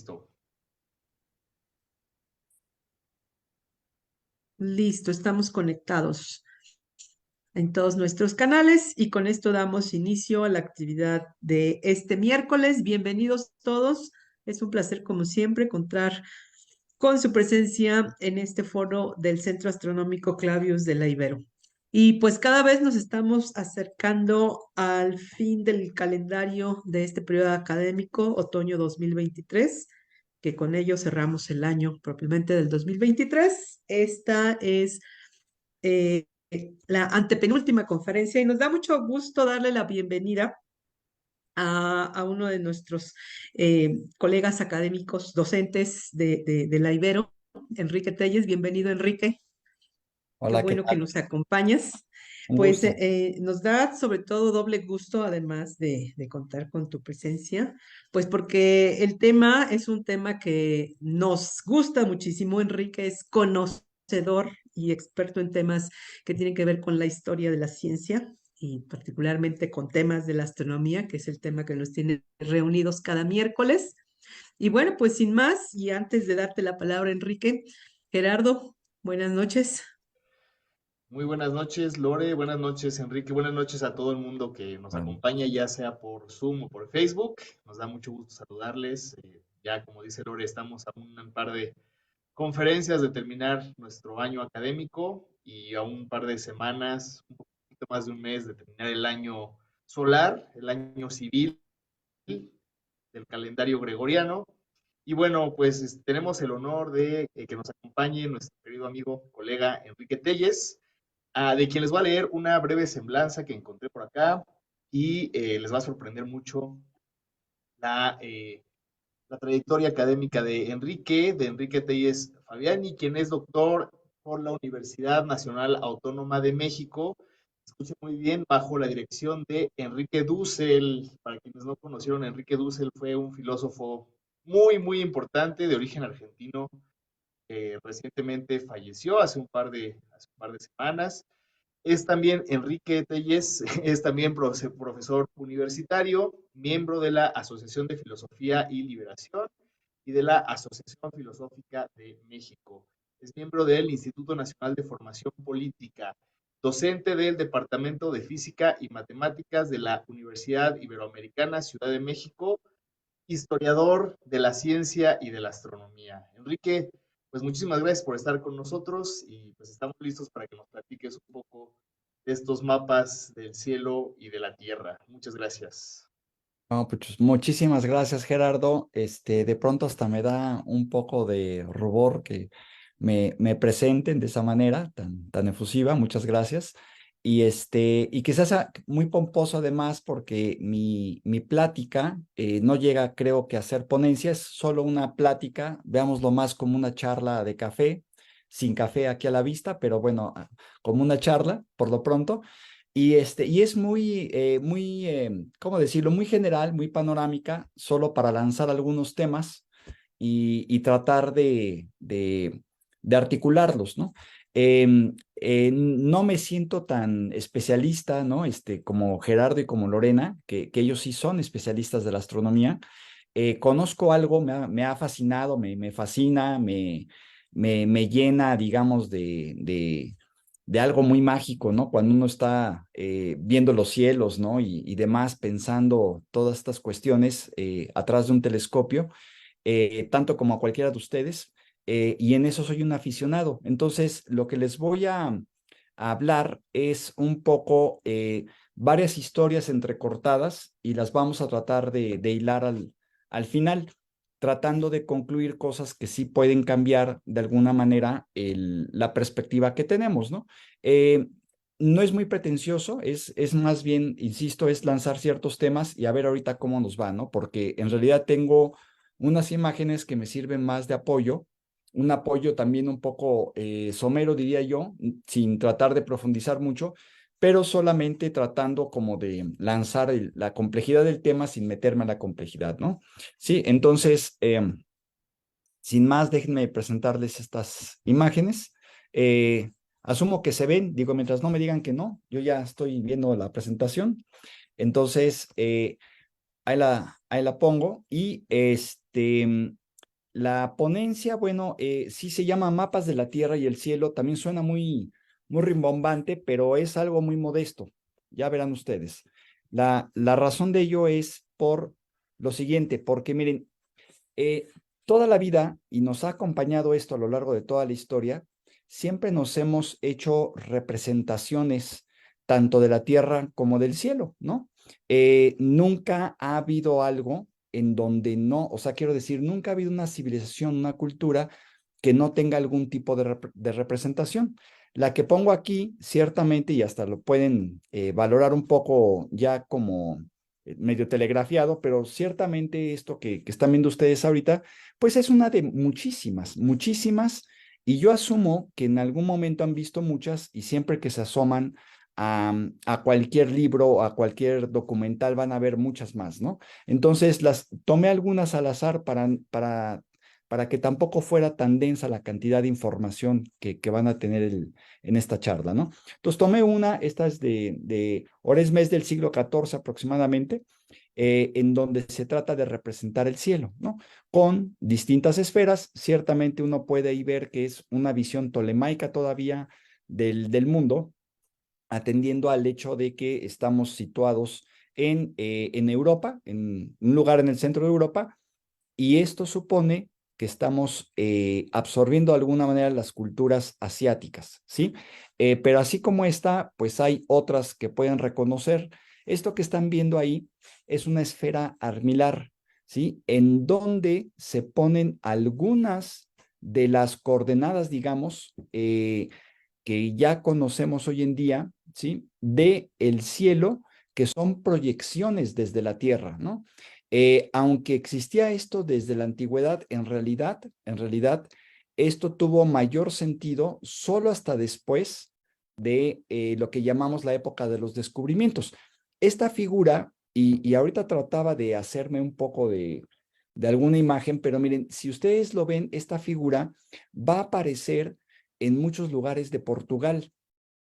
listo. Listo, estamos conectados en todos nuestros canales y con esto damos inicio a la actividad de este miércoles. Bienvenidos todos. Es un placer, como siempre, contar con su presencia en este foro del Centro Astronómico Clavius de la Ibero. Y pues cada vez nos estamos acercando al fin del calendario de este periodo académico, otoño 2023, que con ello cerramos el año propiamente del 2023. Esta es eh, la antepenúltima conferencia y nos da mucho gusto darle la bienvenida a uno de nuestros colegas académicos docentes de la Ibero, Enrique Telles. Bienvenido, Enrique. Qué Hola, ¿qué bueno que tal? nos acompañas. Un Pues gusto. nos da sobre todo doble gusto, además de contar con tu presencia, pues porque el tema es un tema que nos gusta muchísimo. Enrique es conocedor y experto en temas que tienen que ver con la historia de la ciencia y particularmente con temas de la astronomía, que es el tema que nos tiene reunidos cada miércoles. Y bueno, pues sin más, y antes de darte la palabra, Enrique, Gerardo, buenas noches. Muy buenas noches, Lore. Buenas noches, Enrique. Buenas noches a todo el mundo que nos Bueno, acompaña, ya sea por Zoom o por Facebook. Nos da mucho gusto saludarles. Ya, como dice Lore, estamos a un par de conferencias de terminar nuestro año académico y a un par de semanas, un poquito más de un mes de terminar el año solar, el año civil del calendario gregoriano. Y bueno, pues tenemos el honor de que nos acompañe nuestro querido amigo, colega Enrique Telles, de quien les voy a leer una breve semblanza que encontré por acá y les va a sorprender mucho la, eh, la trayectoria académica de Enrique Telles Fabiani, quien es doctor por la Universidad Nacional Autónoma de México. Escuche muy bien, bajo la dirección de Enrique Dussel. Para quienes no conocieron, Enrique Dussel fue un filósofo muy importante de origen argentino. Recientemente falleció hace un par de semanas. Es también Enrique Telles, es también profesor universitario, miembro de la Asociación de Filosofía y Liberación y de la Asociación Filosófica de México. Es miembro del Instituto Nacional de Formación Política, docente del Departamento de Física y Matemáticas de la Universidad Iberoamericana Ciudad de México, historiador de la ciencia y de la astronomía. Enrique, pues muchísimas gracias por estar con nosotros y pues estamos listos para que nos platiques un poco de estos mapas del cielo y de la tierra. Muchas gracias. no, pues muchísimas gracias, Gerardo. De pronto hasta me da un poco de rubor que me presenten de esa manera tan efusiva. Muchas gracias. Y quizás sea muy pomposo además porque mi plática no llega, creo que a ser ponencia, es solo una plática, veámoslo más como una charla de café, sin café aquí a la vista, pero bueno, como una charla por lo pronto. Y es ¿cómo decirlo? Muy general, muy panorámica, solo para lanzar algunos temas y tratar de articularlos, ¿no? No me siento tan especialista, ¿no? Como Gerardo y como Lorena, que ellos sí son especialistas de la astronomía. Conozco algo, me ha fascinado, me fascina, me llena, digamos, de algo muy mágico, ¿no? Cuando uno está viendo los cielos, ¿no? Y demás, pensando todas estas cuestiones atrás de un telescopio, tanto como a cualquiera de ustedes, y en eso soy un aficionado. Entonces, lo que les voy a hablar es un poco varias historias entrecortadas y las vamos a tratar de hilar al final, tratando de concluir cosas que sí pueden cambiar de alguna manera la perspectiva que tenemos, ¿no? Eh, no es muy pretencioso, es más bien, insisto, es lanzar ciertos temas y a ver ahorita cómo nos va, ¿no? Porque en realidad tengo unas imágenes que me sirven más de apoyo, un apoyo también un poco somero, diría yo, sin tratar de profundizar mucho, pero solamente tratando como de lanzar la complejidad del tema sin meterme a la complejidad, ¿no? Sí, entonces, sin más, déjenme presentarles estas imágenes. Asumo que se ven, digo, mientras no me digan que no, yo ya estoy viendo la presentación. Entonces, ahí la pongo y La ponencia, bueno, sí se llama Mapas de la Tierra y el Cielo, también suena muy rimbombante, pero es algo muy modesto. Ya verán ustedes. La razón de ello es por lo siguiente, porque miren, eh, toda la vida, y nos ha acompañado esto a lo largo de toda la historia, siempre nos hemos hecho representaciones tanto de la tierra como del cielo, ¿no? Nunca ha habido algo en donde no, o sea, quiero decir, nunca ha habido una civilización, una cultura que no tenga algún tipo de representación. La que pongo aquí, ciertamente, y hasta lo pueden valorar un poco ya como medio telegrafiado, pero ciertamente esto que están viendo ustedes ahorita, pues es una de muchísimas, muchísimas, y yo asumo que en algún momento han visto muchas y siempre que se asoman a cualquier libro o a cualquier documental van a ver muchas más, ¿no? Entonces las tomé algunas al azar para que tampoco fuera tan densa la cantidad de información que van a tener en esta charla, ¿no? Entonces tomé una, esta es ahora es mes del siglo XIV aproximadamente, en donde se trata de representar el cielo, ¿no? Con distintas esferas, ciertamente uno puede ahí ver que es una visión tolemaica todavía del mundo, atendiendo al hecho de que estamos situados en Europa, en un lugar en el centro de Europa, y esto supone que estamos absorbiendo de alguna manera las culturas asiáticas, ¿sí? Pero así como esta, pues hay otras que pueden reconocer. Esto que están viendo ahí es una esfera armilar, ¿sí? En donde se ponen algunas de las coordenadas, digamos, que ya conocemos hoy en día, ¿sí? De el cielo, que son proyecciones desde la Tierra, ¿no? Aunque existía esto desde la antigüedad, en realidad, esto tuvo mayor sentido solo hasta después de lo que llamamos la época de los descubrimientos. Esta figura, y ahorita trataba de hacerme un poco de alguna imagen, pero miren, si ustedes lo ven, esta figura va a aparecer en muchos lugares de Portugal.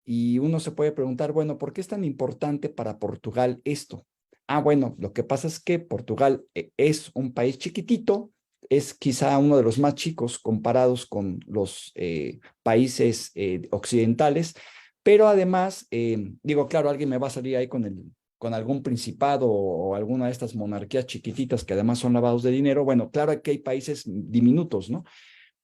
Y uno se puede preguntar, bueno, ¿por qué es tan importante para Portugal esto? Ah, bueno, lo que pasa es que Portugal es un país chiquitito, es quizá uno de los más chicos comparados con los países occidentales, pero además, digo, claro, alguien me va a salir ahí con algún principado o alguna de estas monarquías chiquititas que además son lavados de dinero. Bueno, claro que hay países diminutos, ¿no?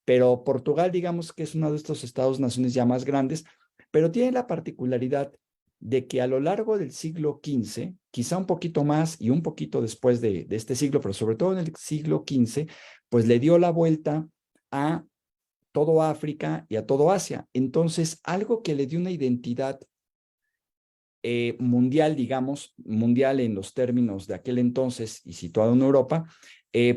Pero Portugal, digamos que es uno de estos estados-naciones ya más grandes, pero tiene la particularidad de que a lo largo del siglo XV, quizá un poquito más y un poquito después de este siglo, pero sobre todo en el siglo XV, pues le dio la vuelta a todo África y a todo Asia. Entonces, algo que le dio una identidad mundial, digamos, mundial en los términos de aquel entonces y situado en Europa,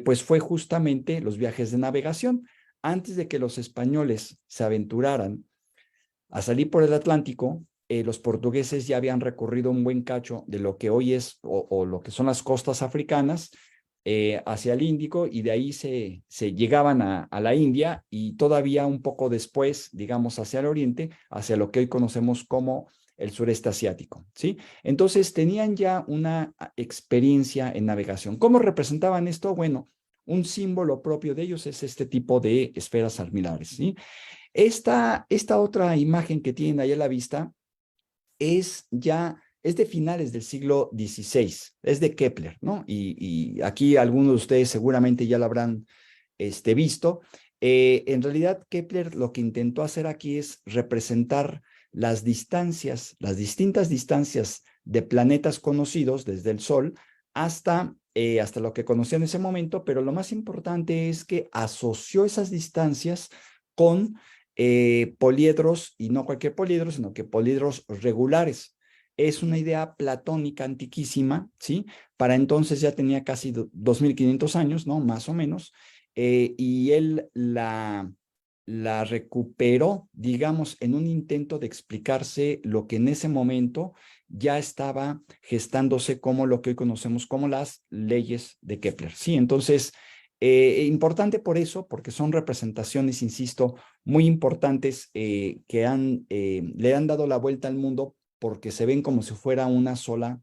pues fue justamente los viajes de navegación. Antes de que los españoles se aventuraran a salir por el Atlántico, los portugueses ya habían recorrido un buen cacho de lo que hoy es o lo que son las costas africanas hacia el Índico, y de ahí se llegaban a la India, y todavía un poco después, digamos, hacia el oriente, hacia lo que hoy conocemos como el sureste asiático, ¿sí? Entonces tenían ya una experiencia en navegación. ¿Cómo representaban esto? Bueno, un símbolo propio de ellos es este tipo de esferas armilares, ¿sí? Esta otra imagen que tienen ahí a la vista es de finales del siglo XVI, es de Kepler, ¿no? Y aquí algunos de ustedes seguramente ya lo habrán visto. En realidad, Kepler lo que intentó hacer aquí es representar las distancias, las distintas distancias de planetas conocidos desde el Sol hasta lo que conocía en ese momento, pero lo más importante es que asoció esas distancias con poliedros, y no cualquier poliedro, sino que poliedros regulares. Es una idea platónica antiquísima, ¿sí? Para entonces ya tenía casi 2500 años, ¿no? Más o menos. Y él la recuperó, digamos, en un intento de explicarse lo que en ese momento ya estaba gestándose como lo que hoy conocemos como las leyes de Kepler, ¿sí? Entonces, importante por eso, porque son representaciones, insisto, muy importantes que le han dado la vuelta al mundo, porque se ven como si fuera una sola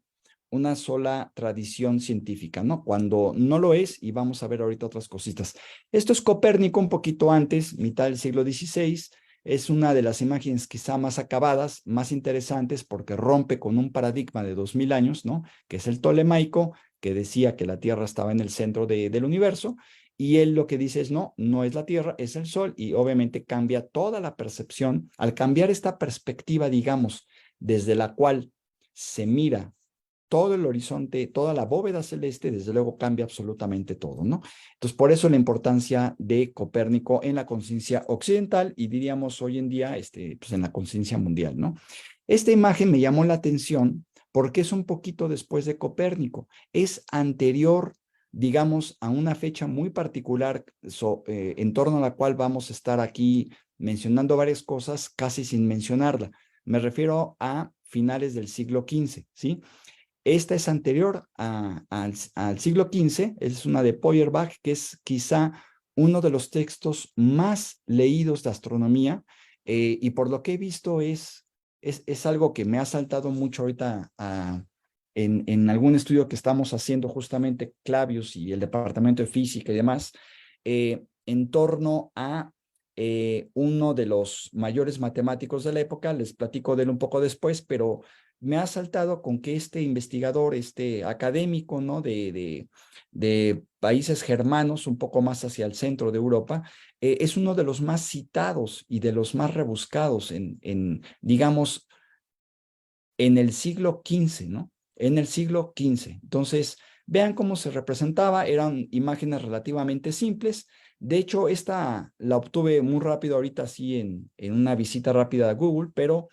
una sola tradición científica, ¿no? Cuando no lo es, y vamos a ver ahorita otras cositas. Esto es Copérnico un poquito antes, mitad del siglo XVI. Es una de las imágenes quizá más acabadas, más interesantes, porque rompe con un paradigma de 2000 años, ¿no? Que es el tolemaico, que decía que la Tierra estaba en el centro del universo, y él lo que dice es, no, no es la Tierra, es el Sol, y obviamente cambia toda la percepción. Al cambiar esta perspectiva, digamos, desde la cual se mira todo el horizonte, toda la bóveda celeste, desde luego cambia absolutamente todo, ¿no? Entonces, por eso la importancia de Copérnico en la conciencia occidental y diríamos hoy en día, pues en la conciencia mundial, ¿no? Esta imagen me llamó la atención porque es un poquito después de Copérnico, es anterior, digamos, a una fecha muy particular en torno a la cual vamos a estar aquí mencionando varias cosas casi sin mencionarla. Me refiero a finales del siglo XV, ¿sí? Esta es anterior al siglo XV, es una de Feuerbach, que es quizá uno de los textos más leídos de astronomía, y por lo que he visto es algo que me ha saltado mucho ahorita en algún estudio que estamos haciendo justamente Clavius y el Departamento de Física y demás, en torno a uno de los mayores matemáticos de la época. Les platico de él un poco después, pero me ha saltado con que este investigador, este académico, ¿no? de países germanos, un poco más hacia el centro de Europa, es uno de los más citados y de los más rebuscados digamos, en el siglo XV, ¿no? En el siglo XV. Entonces, vean cómo se representaba, eran imágenes relativamente simples. De hecho, esta la obtuve muy rápido ahorita, así en una visita rápida a Google, pero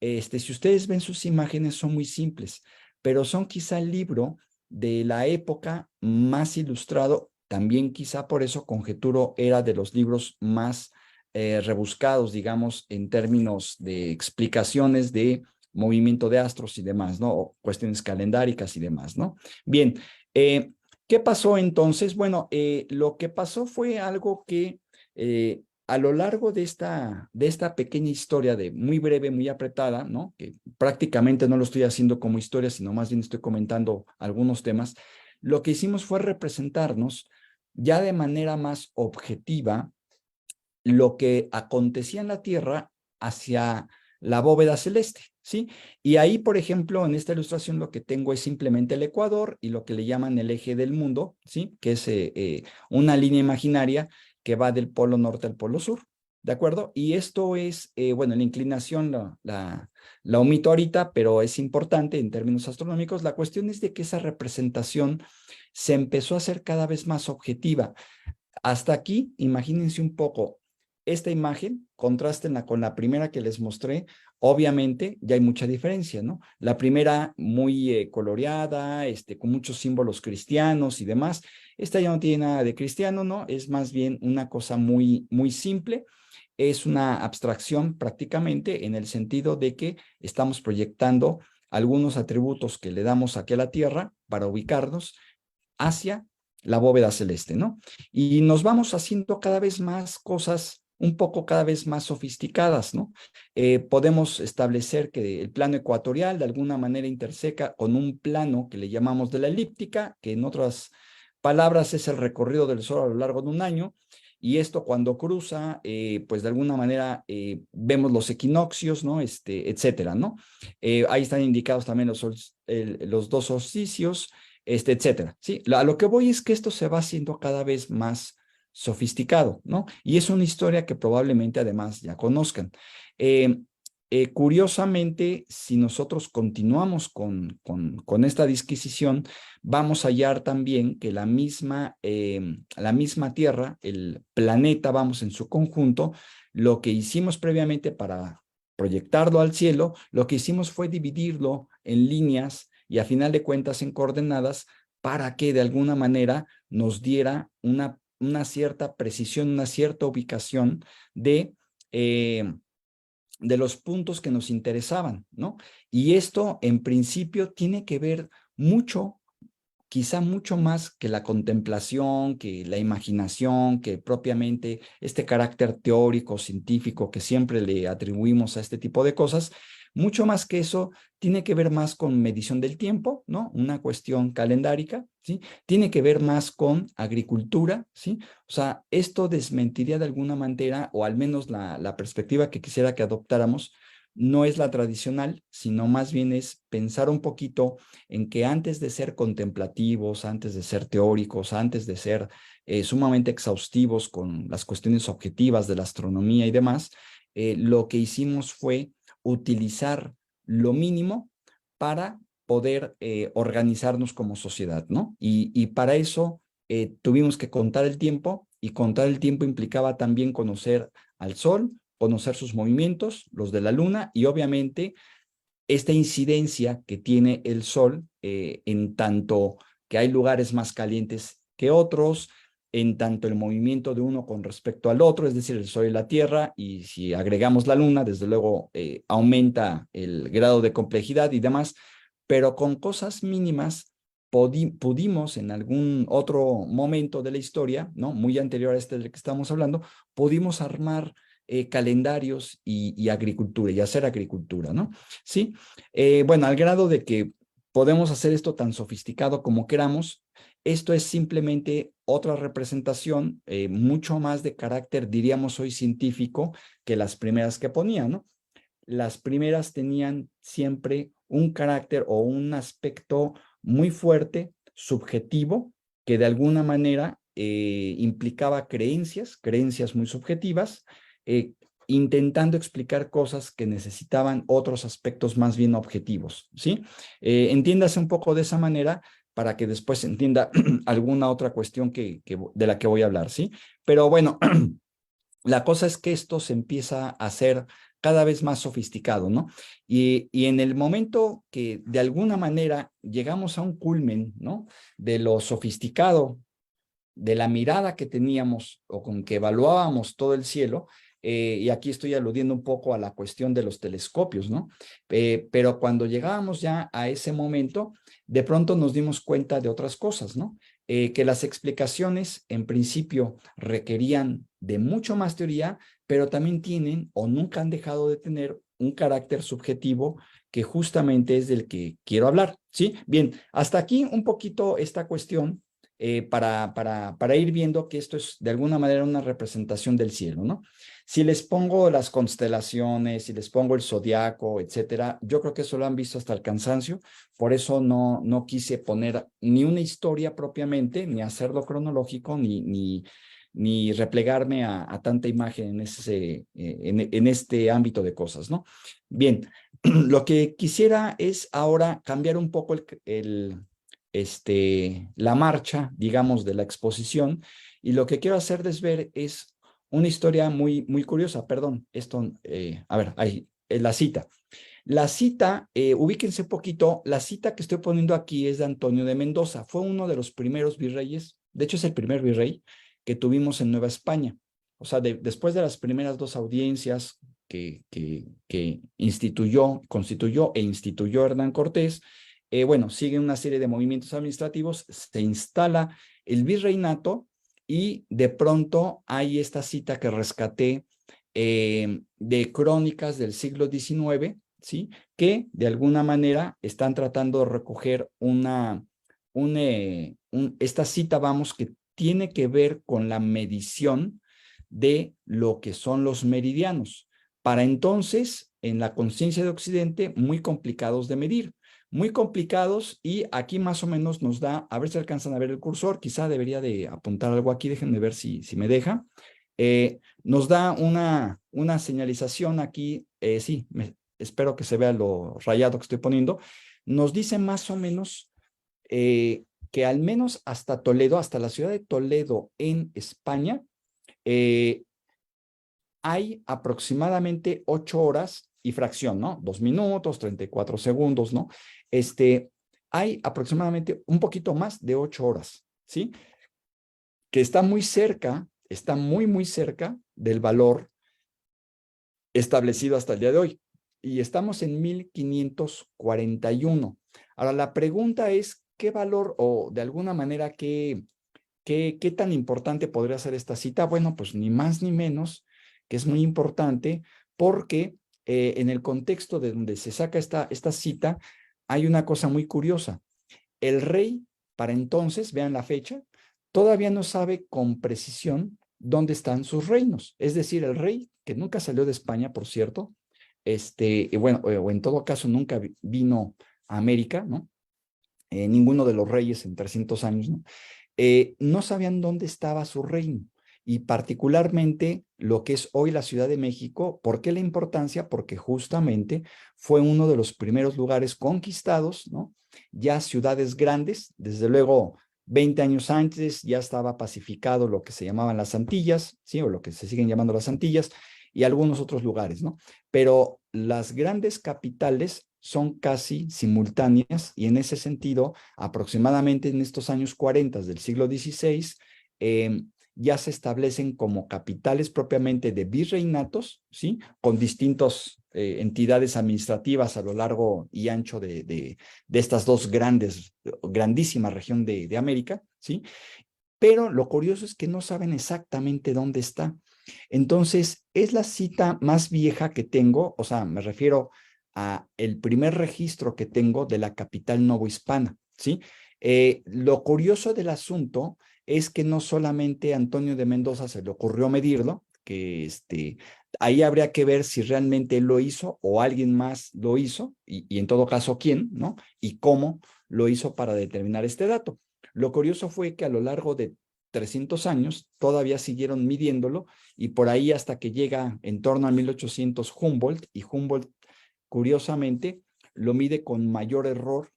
si ustedes ven sus imágenes, son muy simples, pero son quizá el libro de la época más ilustrado. También quizá por eso conjeturo era de los libros más rebuscados, digamos, en términos de explicaciones de movimiento de astros y demás, ¿no? O cuestiones calendáricas y demás, ¿no? Bien, ¿qué pasó entonces? Bueno, lo que pasó fue algo que a lo largo de esta pequeña historia de muy breve, muy apretada, ¿no? Que prácticamente no lo estoy haciendo como historia, sino más bien estoy comentando algunos temas, lo que hicimos fue representarnos ya de manera más objetiva lo que acontecía en la Tierra hacia la bóveda celeste, ¿sí? Y ahí, por ejemplo, en esta ilustración lo que tengo es simplemente el ecuador y lo que le llaman el eje del mundo, ¿sí? Que es una línea imaginaria que va del polo norte al polo sur, ¿de acuerdo? Y esto es, bueno, la inclinación la omito ahorita, pero es importante en términos astronómicos. La cuestión es de que esa representación se empezó a hacer cada vez más objetiva. Hasta aquí, imagínense un poco esta imagen, contrástenla con la primera que les mostré. Obviamente ya hay mucha diferencia, ¿no? La primera muy coloreada, con muchos símbolos cristianos y demás. Esta ya no tiene nada de cristiano, ¿no? Es más bien una cosa muy, muy simple. Es una abstracción prácticamente en el sentido de que estamos proyectando algunos atributos que le damos aquí a la Tierra para ubicarnos hacia la bóveda celeste, ¿no? Y nos vamos haciendo cada vez más cosas un poco cada vez más sofisticadas, ¿no? Podemos establecer que el plano ecuatorial de alguna manera interseca con un plano que le llamamos de la elíptica, que en otras palabras es el recorrido del Sol a lo largo de un año, y esto cuando cruza, pues de alguna manera vemos los equinoccios, ¿no? Etcétera, ¿no? Ahí están indicados también los dos solsticios, etcétera, ¿sí? A lo que voy es que esto se va haciendo cada vez más sofisticado, ¿no? Y es una historia que probablemente además ya conozcan. Curiosamente, si nosotros continuamos con esta disquisición, vamos a hallar también que la misma Tierra, el planeta, vamos, en su conjunto, lo que hicimos previamente para proyectarlo al cielo, lo que hicimos fue dividirlo en líneas y a final de cuentas en coordenadas para que de alguna manera nos diera una cierta precisión, una cierta ubicación de los puntos que nos interesaban, ¿no? Y esto en principio tiene que ver mucho quizá mucho más que la contemplación, que la imaginación, que propiamente este carácter teórico, científico que siempre le atribuimos a este tipo de cosas, mucho más que eso, tiene que ver más con medición del tiempo, ¿no? Una cuestión calendárica, ¿sí? Tiene que ver más con agricultura, ¿sí? O sea, esto desmentiría de alguna manera, o al menos la perspectiva que quisiera que adoptáramos, no es la tradicional, sino más bien es pensar un poquito en que antes de ser contemplativos, antes de ser teóricos, antes de ser sumamente exhaustivos con las cuestiones objetivas de la astronomía y demás, lo que hicimos fue utilizar lo mínimo para poder organizarnos como sociedad, ¿no? Y para eso tuvimos que contar el tiempo, y contar el tiempo implicaba también conocer al Sol, conocer sus movimientos, los de la Luna, y obviamente esta incidencia que tiene el Sol en tanto que hay lugares más calientes que otros, en tanto el movimiento de uno con respecto al otro, es decir, el Sol y la Tierra, y si agregamos la Luna, desde luego aumenta el grado de complejidad y demás, pero con cosas mínimas pudimos en algún otro momento de la historia, ¿no? Muy anterior a este del que estamos hablando, pudimos armar calendarios y agricultura, y hacer agricultura, ¿no? Sí, bueno, al grado de que podemos hacer esto tan sofisticado como queramos. Esto es simplemente otra representación, mucho más de carácter, diríamos hoy, científico, que las primeras que ponía, ¿no? Las primeras tenían siempre un carácter o un aspecto muy fuerte, subjetivo, que de alguna manera implicaba creencias muy subjetivas, eh, intentando explicar cosas que necesitaban otros aspectos más bien objetivos, ¿sí? Entiéndase un poco de esa manera para que después se entienda alguna otra cuestión de la que voy a hablar, ¿sí? Pero bueno, la cosa es que esto se empieza a hacer cada vez más sofisticado, ¿no? Y en el momento que de alguna manera llegamos a un culmen, ¿no? De lo sofisticado, de la mirada que teníamos o con que evaluábamos todo el cielo, y aquí estoy aludiendo un poco a la cuestión de los telescopios, ¿no? Pero cuando llegábamos ya a ese momento, de pronto nos dimos cuenta de otras cosas, ¿no? Que las explicaciones en principio requerían de mucho más teoría, pero también tienen o nunca han dejado de tener un carácter subjetivo que justamente es del que quiero hablar, ¿sí? Bien, hasta aquí un poquito esta cuestión para ir viendo que esto es de alguna manera una representación del cielo, ¿no? Si les pongo las constelaciones, si les pongo el zodiaco, etcétera, yo creo que eso lo han visto hasta el cansancio, por eso no quise poner ni una historia propiamente, ni hacerlo cronológico, ni replegarme a tanta imagen en este ámbito de cosas, ¿no? Bien, lo que quisiera es ahora cambiar un poco la marcha, digamos, de la exposición, y lo que quiero hacerles ver es una historia muy curiosa. Perdón, esto, a ver, ahí, la cita. La cita, ubíquense un poquito, la cita que estoy poniendo aquí es de Antonio de Mendoza. Fue uno de los primeros virreyes, de hecho es el primer virrey que tuvimos en Nueva España. O sea, después de las primeras dos audiencias que constituyó e instituyó Hernán Cortés, bueno, sigue una serie de movimientos administrativos, se instala el virreinato, y de pronto hay esta cita que rescaté de crónicas del siglo XIX, ¿sí? Que de alguna manera están tratando de recoger esta cita, vamos, que tiene que ver con la medición de lo que son los meridianos. Para entonces, en la conciencia de Occidente, muy complicados de medir, muy complicados, y aquí más o menos nos da, a ver si alcanzan a ver el cursor, quizá debería de apuntar algo aquí, déjenme ver si me deja. Nos da una señalización aquí, sí, espero que se vea lo rayado que estoy poniendo, nos dice más o menos que al menos hasta Toledo, hasta la ciudad de Toledo en España, hay aproximadamente 8 horas y fracción, ¿no? 2 minutos, 34 segundos, ¿no? Hay aproximadamente un poquito más de 8 horas, ¿sí? Que está muy cerca, está muy cerca del valor establecido hasta el día de hoy. Y estamos en 1541. Ahora, la pregunta es, ¿qué valor o de alguna manera qué tan importante podría ser esta cita? Bueno, pues ni más ni menos, que es muy importante porque en el contexto de donde se saca esta cita, hay una cosa muy curiosa. El rey, para entonces, vean la fecha, todavía no sabe con precisión dónde están sus reinos. Es decir, el rey, que nunca salió de España, por cierto, y bueno, o en todo caso nunca vino a América, ¿no? Ninguno de los reyes en 300 años, ¿no? No sabían dónde estaba su reino y particularmente lo que es hoy la Ciudad de México. ¿Por qué la importancia? Porque justamente fue uno de los primeros lugares conquistados, ¿no? Ya ciudades grandes, desde luego 20 años antes ya estaba pacificado lo que se llamaban las Antillas, ¿sí? O lo que se siguen llamando las Antillas y algunos otros lugares, ¿no? Pero las grandes capitales son casi simultáneas y en ese sentido, aproximadamente en estos años 40 del siglo XVI, ya se establecen como capitales propiamente de virreinatos, ¿sí? Con distintas entidades administrativas a lo largo y ancho de estas dos grandísimas región de América, ¿sí? Pero lo curioso es que no saben exactamente dónde está. Entonces, es la cita más vieja que tengo, o sea, me refiero a el primer registro que tengo de la capital novohispana, ¿sí? Lo curioso del asunto es que no solamente a Antonio de Mendoza se le ocurrió medirlo, que ahí habría que ver si realmente él lo hizo o alguien más lo hizo, y en todo caso quién, ¿no? Y cómo lo hizo para determinar este dato. Lo curioso fue que a lo largo de 300 años todavía siguieron midiéndolo y por ahí hasta que llega en torno a 1800 Humboldt, y Humboldt curiosamente lo mide con mayor error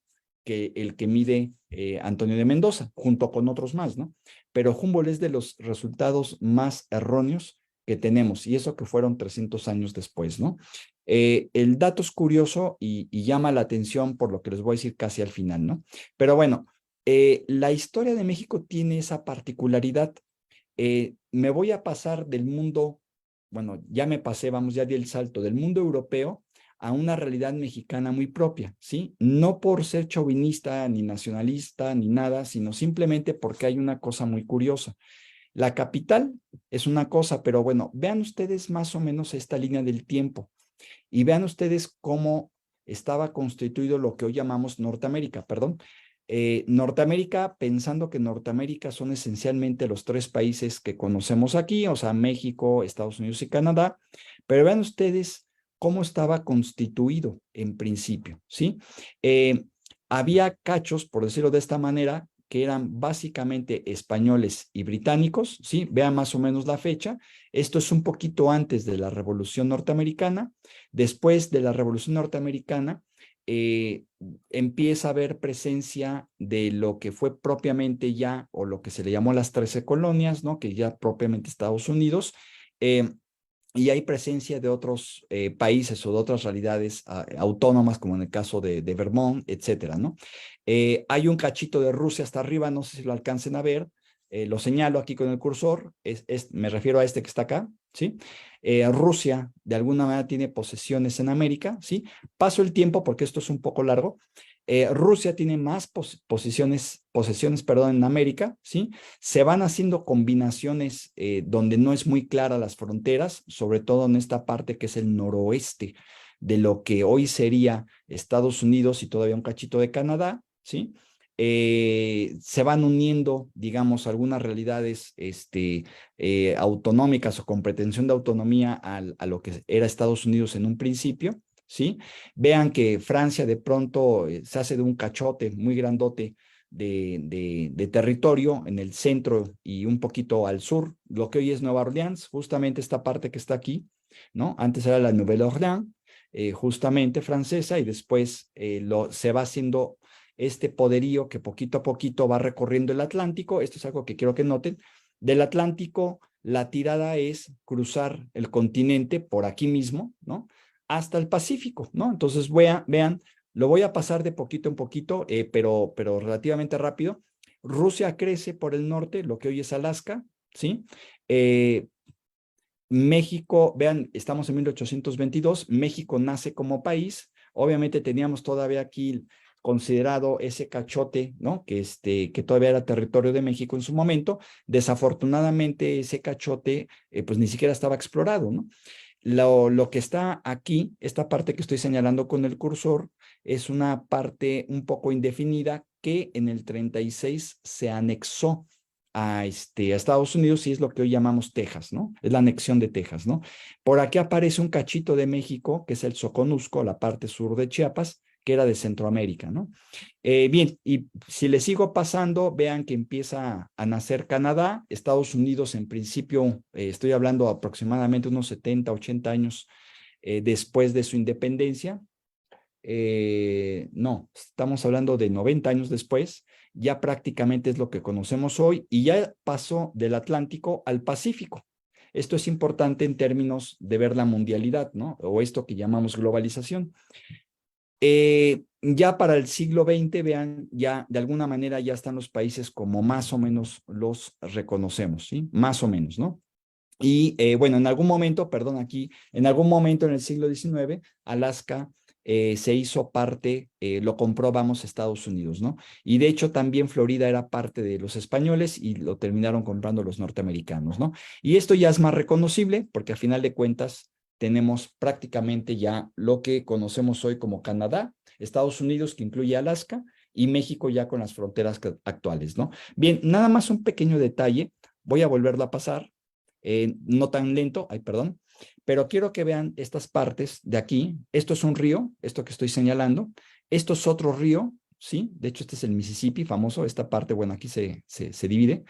que el que mide Antonio de Mendoza, junto con otros más, ¿no? Pero Humboldt es de los resultados más erróneos que tenemos, y eso que fueron 300 años después, ¿no? El dato es curioso y llama la atención por lo que les voy a decir casi al final, ¿no? Pero bueno, la historia de México tiene esa particularidad. Me voy a pasar del mundo, bueno, ya me pasé, vamos, ya di el salto del mundo europeo a una realidad mexicana muy propia, ¿sí? No por ser chauvinista, ni nacionalista, ni nada, sino simplemente porque hay una cosa muy curiosa. La capital es una cosa, pero bueno, vean ustedes más o menos esta línea del tiempo y vean ustedes cómo estaba constituido lo que hoy llamamos Norteamérica, perdón. Norteamérica, pensando que Norteamérica son esencialmente los tres países que conocemos aquí, o sea, México, Estados Unidos y Canadá, pero vean ustedes cómo estaba constituido en principio, ¿sí? Había cachos, por decirlo de esta manera, que eran básicamente españoles y británicos, ¿sí? Vean más o menos la fecha. Esto es un poquito antes de la Revolución Norteamericana. Después de la Revolución Norteamericana, empieza a haber presencia de lo que fue propiamente ya, o lo que se le llamó las 13 colonias, ¿no? Que ya propiamente Estados Unidos, y hay presencia de otros países o de otras realidades autónomas, como en el caso de Vermont, etcétera, ¿no? Hay un cachito de Rusia hasta arriba, no sé si lo alcancen a ver, lo señalo aquí con el cursor, me refiero a este que está acá, ¿sí? Rusia, de alguna manera, tiene posesiones en América, ¿sí? Paso el tiempo porque esto es un poco largo. Rusia tiene más posesiones, perdón, en América, ¿sí? Se van haciendo combinaciones donde no es muy clara las fronteras, sobre todo en esta parte que es el noroeste de lo que hoy sería Estados Unidos y todavía un cachito de Canadá, ¿sí? Se van uniendo, digamos, algunas realidades autonómicas o con pretensión de autonomía a lo que era Estados Unidos en un principio, ¿sí? Vean que Francia de pronto se hace de un cachote muy grandote de territorio en el centro y un poquito al sur, lo que hoy es Nueva Orleans, justamente esta parte que está aquí, ¿no? Antes era la Nouvelle-Orléans, justamente francesa, y después se va haciendo este poderío que poquito a poquito va recorriendo el Atlántico. Esto es algo que quiero que noten. Del Atlántico, la tirada es cruzar el continente por aquí mismo, ¿no? Hasta el Pacífico, ¿no? Entonces, vean, lo voy a pasar de poquito en poquito, pero relativamente rápido. Rusia crece por el norte, lo que hoy es Alaska, ¿sí? México, vean, estamos en 1822, México nace como país, obviamente teníamos todavía aquí considerado ese cachote, ¿no? Que todavía era territorio de México en su momento. Desafortunadamente ese cachote pues ni siquiera estaba explorado, ¿no? Lo que está aquí, esta parte que estoy señalando con el cursor, es una parte un poco indefinida que en el 36 se anexó a Estados Unidos y es lo que hoy llamamos Texas, ¿no? Es la anexión de Texas, ¿no? Por aquí aparece un cachito de México, que es el Soconusco, la parte sur de Chiapas, que era de Centroamérica, ¿no? Bien, y si le sigo pasando, vean que empieza a nacer Canadá, Estados Unidos en principio, estoy hablando aproximadamente unos 70, 80 años después de su independencia. No, estamos hablando de 90 años después, ya prácticamente es lo que conocemos hoy y ya pasó del Atlántico al Pacífico. Esto es importante en términos de ver la mundialidad, ¿no? O esto que llamamos globalización. Ya para el siglo XX, vean, ya de alguna manera ya están los países como más o menos los reconocemos, ¿sí? Más o menos, ¿no? Y bueno, en algún momento, perdón, aquí, en algún momento en el siglo XIX, Alaska se hizo parte, lo compró, vamos, Estados Unidos, ¿no? Y de hecho también Florida era parte de los españoles y lo terminaron comprando los norteamericanos, ¿no? Y esto ya es más reconocible porque a final de cuentas tenemos prácticamente ya lo que conocemos hoy como Canadá, Estados Unidos, que incluye Alaska, y México ya con las fronteras actuales, ¿no? Bien, nada más un pequeño detalle, voy a volverlo a pasar, no tan lento, ay, perdón, pero quiero que vean estas partes de aquí. Esto es un río, esto que estoy señalando, esto es otro río, ¿sí? De hecho, este es el Mississippi famoso, esta parte, bueno, aquí se divide,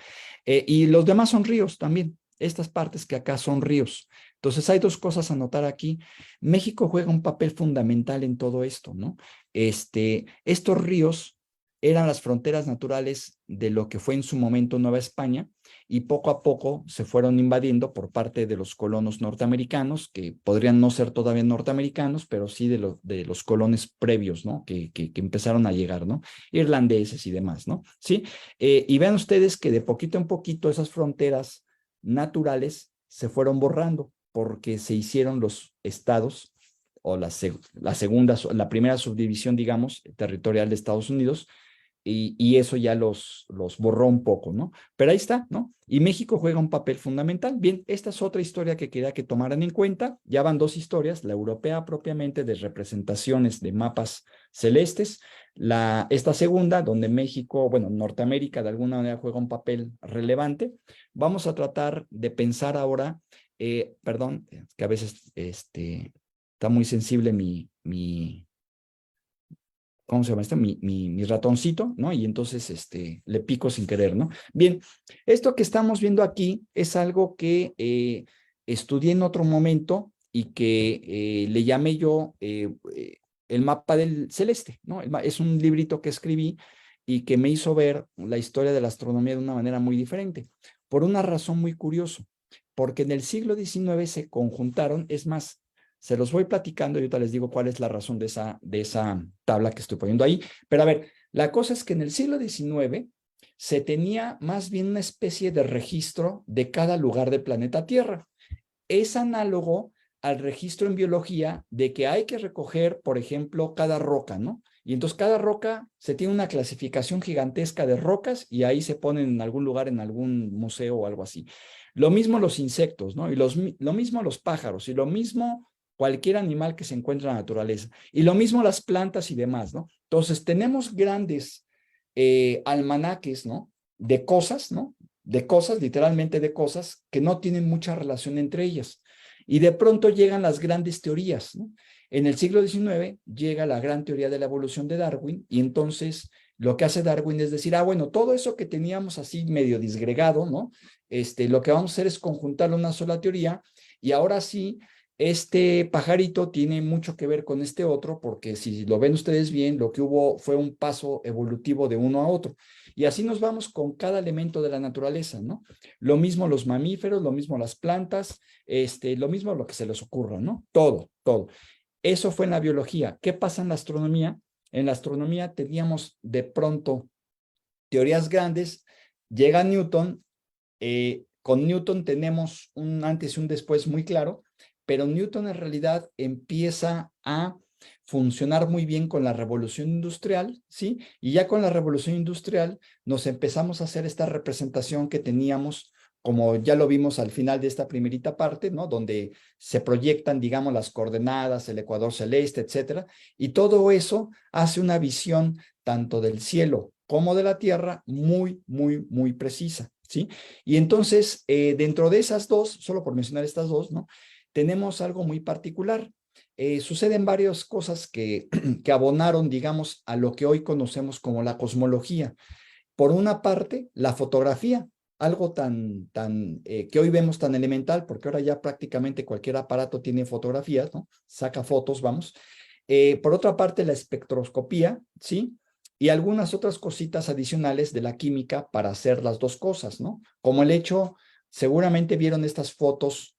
y los demás son ríos también. Estas partes que acá son ríos. Entonces hay dos cosas a notar aquí. México juega un papel fundamental en todo esto, ¿no? Estos ríos eran las fronteras naturales de lo que fue en su momento Nueva España y poco a poco se fueron invadiendo por parte de los colonos norteamericanos, que podrían no ser todavía norteamericanos, pero sí de los colones previos, ¿no? Que empezaron a llegar, ¿no? Irlandeses y demás, ¿no? Sí. Y vean ustedes que de poquito en poquito esas fronteras naturales se fueron borrando porque se hicieron los estados o la primera subdivisión, digamos, territorial de Estados Unidos, y eso ya los borró un poco, ¿no? Pero ahí está, ¿no? Y México juega un papel fundamental. Bien, esta es otra historia que quería que tomaran en cuenta. Ya van dos historias, la europea propiamente de representaciones de mapas celestes, esta segunda, donde México, bueno, Norteamérica de alguna manera juega un papel relevante. Vamos a tratar de pensar ahora, perdón, que a veces está muy sensible ¿cómo se llama esto? Mi ratoncito, ¿no? Y entonces le pico sin querer, ¿no? Bien, esto que estamos viendo aquí es algo que estudié en otro momento y que le llamé yo el mapa del celeste, ¿no? Es un librito que escribí y que me hizo ver la historia de la astronomía de una manera muy diferente, por una razón muy curiosa, porque en el siglo XIX se conjuntaron, es más, se los voy platicando y ahorita les digo cuál es la razón de esa tabla que estoy poniendo ahí. Pero a ver, la cosa es que en el siglo XIX se tenía más bien una especie de registro de cada lugar del planeta Tierra. Es análogo al registro en biología de que hay que recoger, por ejemplo, cada roca, ¿no? Y entonces cada roca se tiene una clasificación gigantesca de rocas y ahí se ponen en algún lugar, en algún museo o algo así. Lo mismo los insectos, ¿no? Y lo mismo los pájaros y lo mismo cualquier animal que se encuentra en la naturaleza. Y lo mismo las plantas y demás, ¿no? Entonces tenemos grandes almanaques, ¿no? De cosas, ¿no? De cosas, literalmente de cosas, que no tienen mucha relación entre ellas. Y de pronto llegan las grandes teorías, ¿no? En el siglo XIX llega la gran teoría de la evolución de Darwin y entonces lo que hace Darwin es decir, bueno, todo eso que teníamos así medio disgregado, ¿no? Lo que vamos a hacer es conjuntarlo en una sola teoría y ahora sí, este pajarito tiene mucho que ver con este otro porque si lo ven ustedes bien, lo que hubo fue un paso evolutivo de uno a otro. Y así nos vamos con cada elemento de la naturaleza, ¿no? Lo mismo los mamíferos, lo mismo las plantas, lo mismo lo que se les ocurra, ¿no? Todo, todo. Eso fue en la biología. ¿Qué pasa en la astronomía? En la astronomía teníamos de pronto teorías grandes, llega Newton, con Newton tenemos un antes y un después muy claro, pero Newton en realidad empieza a funcionar muy bien con la revolución industrial, ¿sí? Y ya con la revolución industrial nos empezamos a hacer esta representación que teníamos, como ya lo vimos al final de esta primerita parte, ¿no? Donde se proyectan, digamos, las coordenadas, el ecuador celeste, etcétera, y todo eso hace una visión tanto del cielo como de la tierra muy, muy, muy precisa, ¿sí? Y entonces, dentro de esas dos, solo por mencionar estas dos, ¿no? Tenemos algo muy particular. Suceden varias cosas que abonaron, digamos, a lo que hoy conocemos como la cosmología. Por una parte, la fotografía, algo que hoy vemos tan elemental, porque ahora ya prácticamente cualquier aparato tiene fotografías, ¿no? Saca fotos, vamos. Por otra parte, la espectroscopía, ¿sí? Y algunas otras cositas adicionales de la química para hacer las dos cosas, ¿no? Como el hecho, seguramente vieron estas fotos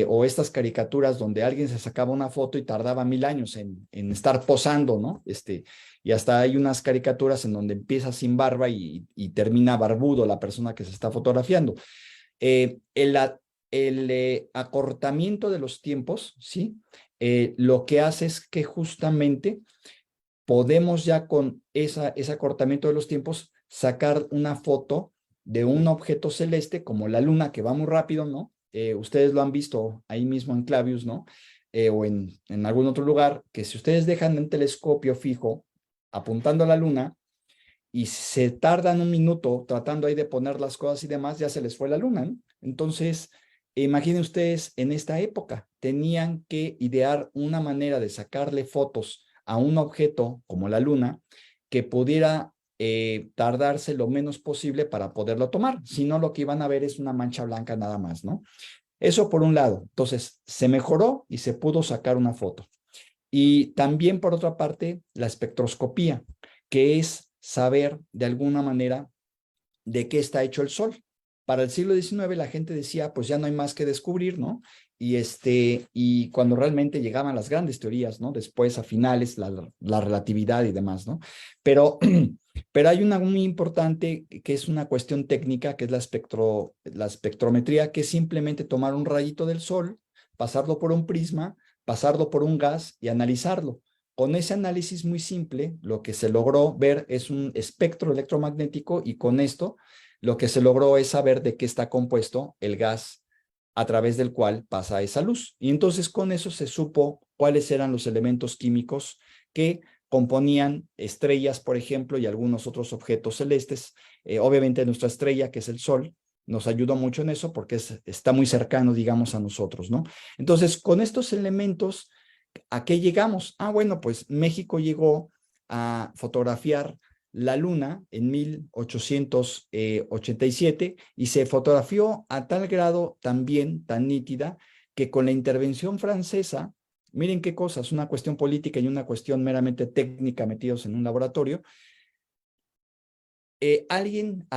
o estas caricaturas donde alguien se sacaba una foto y tardaba 1000 años en estar posando, ¿no? Y hasta hay unas caricaturas en donde empieza sin barba y termina barbudo la persona que se está fotografiando. El acortamiento de los tiempos, ¿sí? Lo que hace es que justamente podemos ya con ese acortamiento de los tiempos sacar una foto de un objeto celeste como la luna, que va muy rápido, ¿no? Ustedes lo han visto ahí mismo en Clavius, ¿no? O en algún otro lugar, que si ustedes dejan un telescopio fijo apuntando a la luna y se tardan un minuto tratando ahí de poner las cosas y demás, ya se les fue la luna, ¿no? Entonces, imaginen ustedes, en esta época tenían que idear una manera de sacarle fotos a un objeto como la luna que pudiera tardarse lo menos posible para poderlo tomar. Si no, lo que iban a ver es una mancha blanca nada más, ¿no? Eso por un lado. Entonces, se mejoró y se pudo sacar una foto. Y también, por otra parte, la espectroscopía, que es saber de alguna manera de qué está hecho el Sol. Para el siglo XIX la gente decía, pues ya no hay más que descubrir, ¿no? Y cuando realmente llegaban las grandes teorías, ¿no? Después a finales, la relatividad y demás, ¿no? Pero, pero hay una muy importante que es una cuestión técnica, que es la espectrometría, que es simplemente tomar un rayito del Sol, pasarlo por un prisma, pasarlo por un gas y analizarlo. Con ese análisis muy simple, lo que se logró ver es un espectro electromagnético y con esto lo que se logró es saber de qué está compuesto el gas a través del cual pasa esa luz. Y entonces con eso se supo cuáles eran los elementos químicos que componían estrellas, por ejemplo, y algunos otros objetos celestes. Obviamente nuestra estrella, que es el Sol, nos ayudó mucho en eso porque está muy cercano, digamos, a nosotros, ¿no? Entonces, con estos elementos, ¿a qué llegamos? Bueno, pues México llegó a fotografiar la luna en 1887 y se fotografió a tal grado también, tan nítida, que con la intervención francesa, miren qué cosas, una cuestión política y una cuestión meramente técnica metidos en un laboratorio, alguien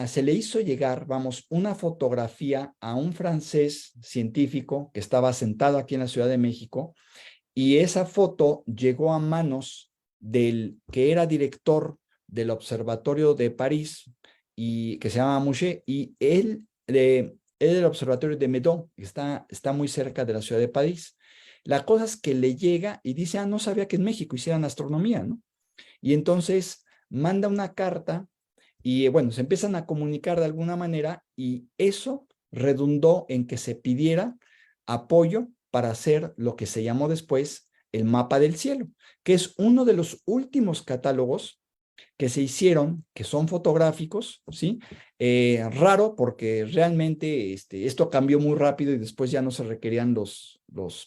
se le hizo llegar, vamos, una fotografía a un francés científico que estaba sentado aquí en la Ciudad de México, y esa foto llegó a manos del que era director del Observatorio de París, y que se llama Mouchet, y él del Observatorio de Meudon, que está muy cerca de la ciudad de París. La cosa es que le llega y dice, no sabía que en México hicieran astronomía, ¿no? Y entonces manda una carta y bueno, se empiezan a comunicar de alguna manera y eso redundó en que se pidiera apoyo para hacer lo que se llamó después el mapa del cielo, que es uno de los últimos catálogos que se hicieron, que son fotográficos, ¿sí? Raro porque realmente esto cambió muy rápido y después ya no se requerían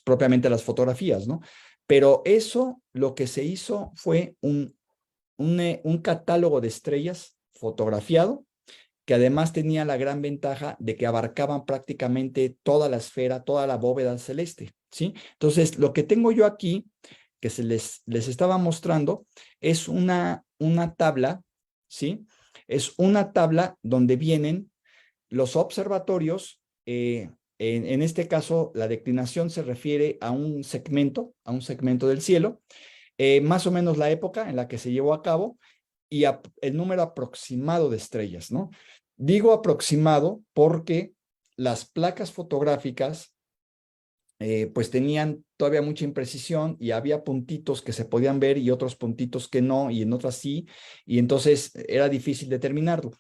propiamente las fotografías, ¿no? Pero eso, lo que se hizo fue un catálogo de estrellas fotografiado, que además tenía la gran ventaja de que abarcaban prácticamente toda la esfera, toda la bóveda celeste, ¿sí? Entonces, lo que tengo yo aquí, que les estaba mostrando, es una tabla, ¿sí? Es una tabla donde vienen los observatorios, en este caso, la declinación se refiere a un segmento del cielo, más o menos la época en la que se llevó a cabo y el número aproximado de estrellas, ¿no? Digo aproximado porque las placas fotográficas pues tenían todavía mucha imprecisión y había puntitos que se podían ver y otros puntitos que no, y en otras sí, y entonces era difícil determinarlo.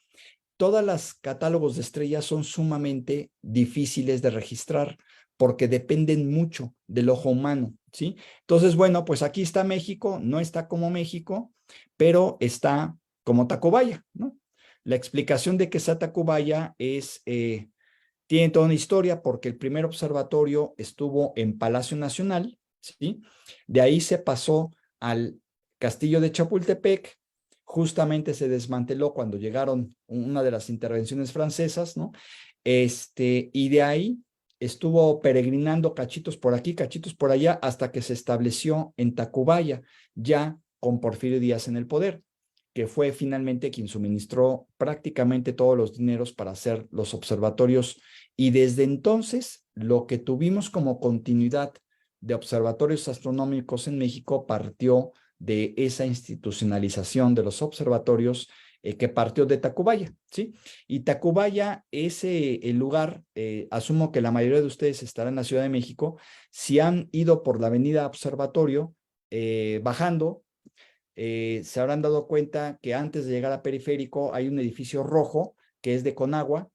Todas las catálogos de estrellas son sumamente difíciles de registrar porque dependen mucho del ojo humano, ¿sí? Entonces, bueno, pues aquí está México, no está como México, pero está como Tacubaya, ¿no? La explicación de que sea Tacubaya es, tiene toda una historia porque el primer observatorio estuvo en Palacio Nacional, ¿sí? De ahí se pasó al Castillo de Chapultepec, justamente se desmanteló cuando llegaron una de las intervenciones francesas, ¿no? Y de ahí estuvo peregrinando cachitos por aquí, cachitos por allá, hasta que se estableció en Tacubaya, ya con Porfirio Díaz en el poder, que fue finalmente quien suministró prácticamente todos los dineros para hacer los observatorios. Y desde entonces, lo que tuvimos como continuidad de observatorios astronómicos en México partió de esa institucionalización de los observatorios que partió de Tacubaya, ¿sí? Y Tacubaya es el lugar, asumo que la mayoría de ustedes estarán en la Ciudad de México, si han ido por la avenida Observatorio, bajando, se habrán dado cuenta que antes de llegar a Periférico hay un edificio rojo que es de Conagua,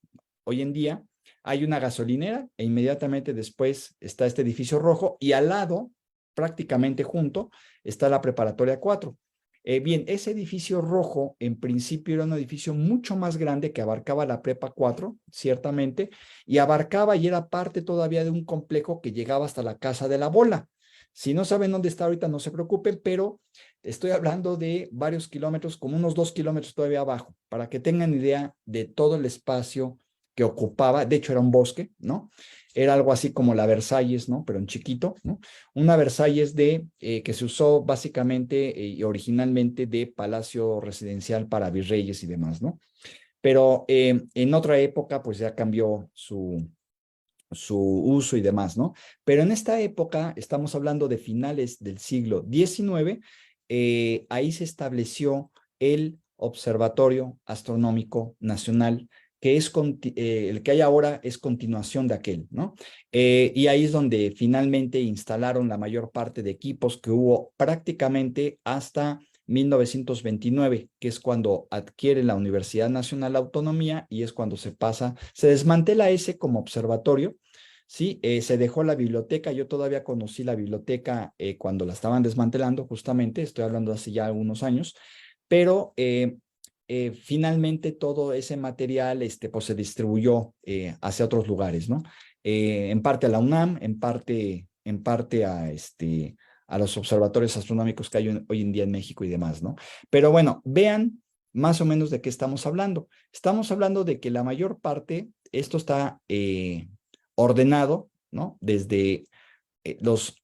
hoy en día. Hay una gasolinera e inmediatamente después está este edificio rojo y al lado, prácticamente junto, está la Preparatoria 4. Bien, ese edificio rojo en principio era un edificio mucho más grande que abarcaba la Prepa 4, ciertamente, y abarcaba y era parte todavía de un complejo que llegaba hasta la Casa de la Bola. Si no saben dónde está ahorita, no se preocupen, pero estoy hablando de varios kilómetros, como unos 2 kilómetros todavía abajo, para que tengan idea de todo el espacio que ocupaba. De hecho, era un bosque, ¿no? Era algo así como la Versalles, ¿no? Pero en chiquito, ¿no? Una Versalles que se usó básicamente y originalmente de palacio residencial para virreyes y demás, ¿no? Pero en otra época, pues ya cambió su uso y demás, ¿no? Pero en esta época, estamos hablando de finales del siglo XIX, ahí se estableció el Observatorio Astronómico Nacional, que es el que hay ahora es continuación de aquel, ¿no? Y ahí es donde finalmente instalaron la mayor parte de equipos que hubo prácticamente hasta 1929, que es cuando adquiere la Universidad Nacional Autonomía y es cuando se desmantela ese como observatorio, ¿sí? Se dejó la biblioteca, yo todavía conocí la biblioteca cuando la estaban desmantelando, justamente, estoy hablando hace ya algunos años, pero finalmente todo ese material pues se distribuyó hacia otros lugares, ¿no? En parte a la UNAM, en parte a los observatorios astronómicos que hay hoy en día en México y demás, ¿no? Pero bueno, vean más o menos de qué estamos hablando. Estamos hablando de que la mayor parte, esto está ordenado, ¿no? Desde los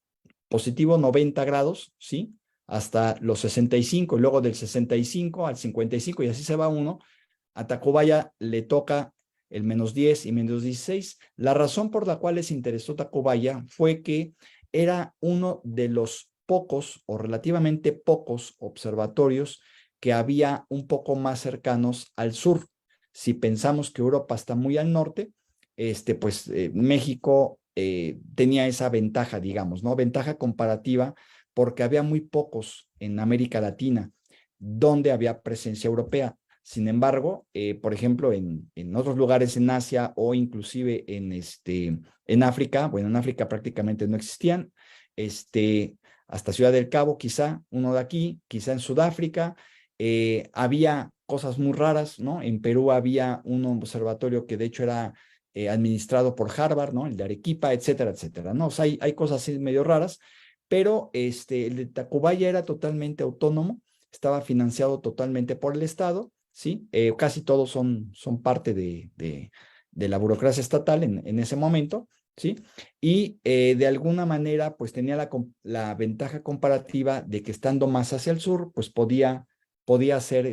positivos 90 grados, ¿sí? Hasta los 65, y luego del 65 al 55, y así se va uno. A Tacubaya le toca el -10 y -16. La razón por la cual les interesó Tacubaya fue que era uno de los pocos o relativamente pocos observatorios que había un poco más cercanos al sur. Si pensamos que Europa está muy al norte, pues México tenía esa ventaja, digamos, ¿no? Ventaja comparativa porque había muy pocos en América Latina donde había presencia europea. Sin embargo, por ejemplo, en otros lugares en Asia o inclusive en África, bueno, en África prácticamente no existían, hasta Ciudad del Cabo, quizá uno de aquí, quizá en Sudáfrica, había cosas muy raras, ¿no? En Perú había un observatorio que de hecho era administrado por Harvard, ¿no? El de Arequipa, etcétera, etcétera, ¿no? O sea, hay cosas así medio raras, pero el de Tacubaya era totalmente autónomo, estaba financiado totalmente por el Estado, ¿sí? Casi todos son parte de la burocracia estatal en ese momento, ¿sí? Y de alguna manera, pues tenía la ventaja comparativa de que estando más hacia el sur, pues podía ser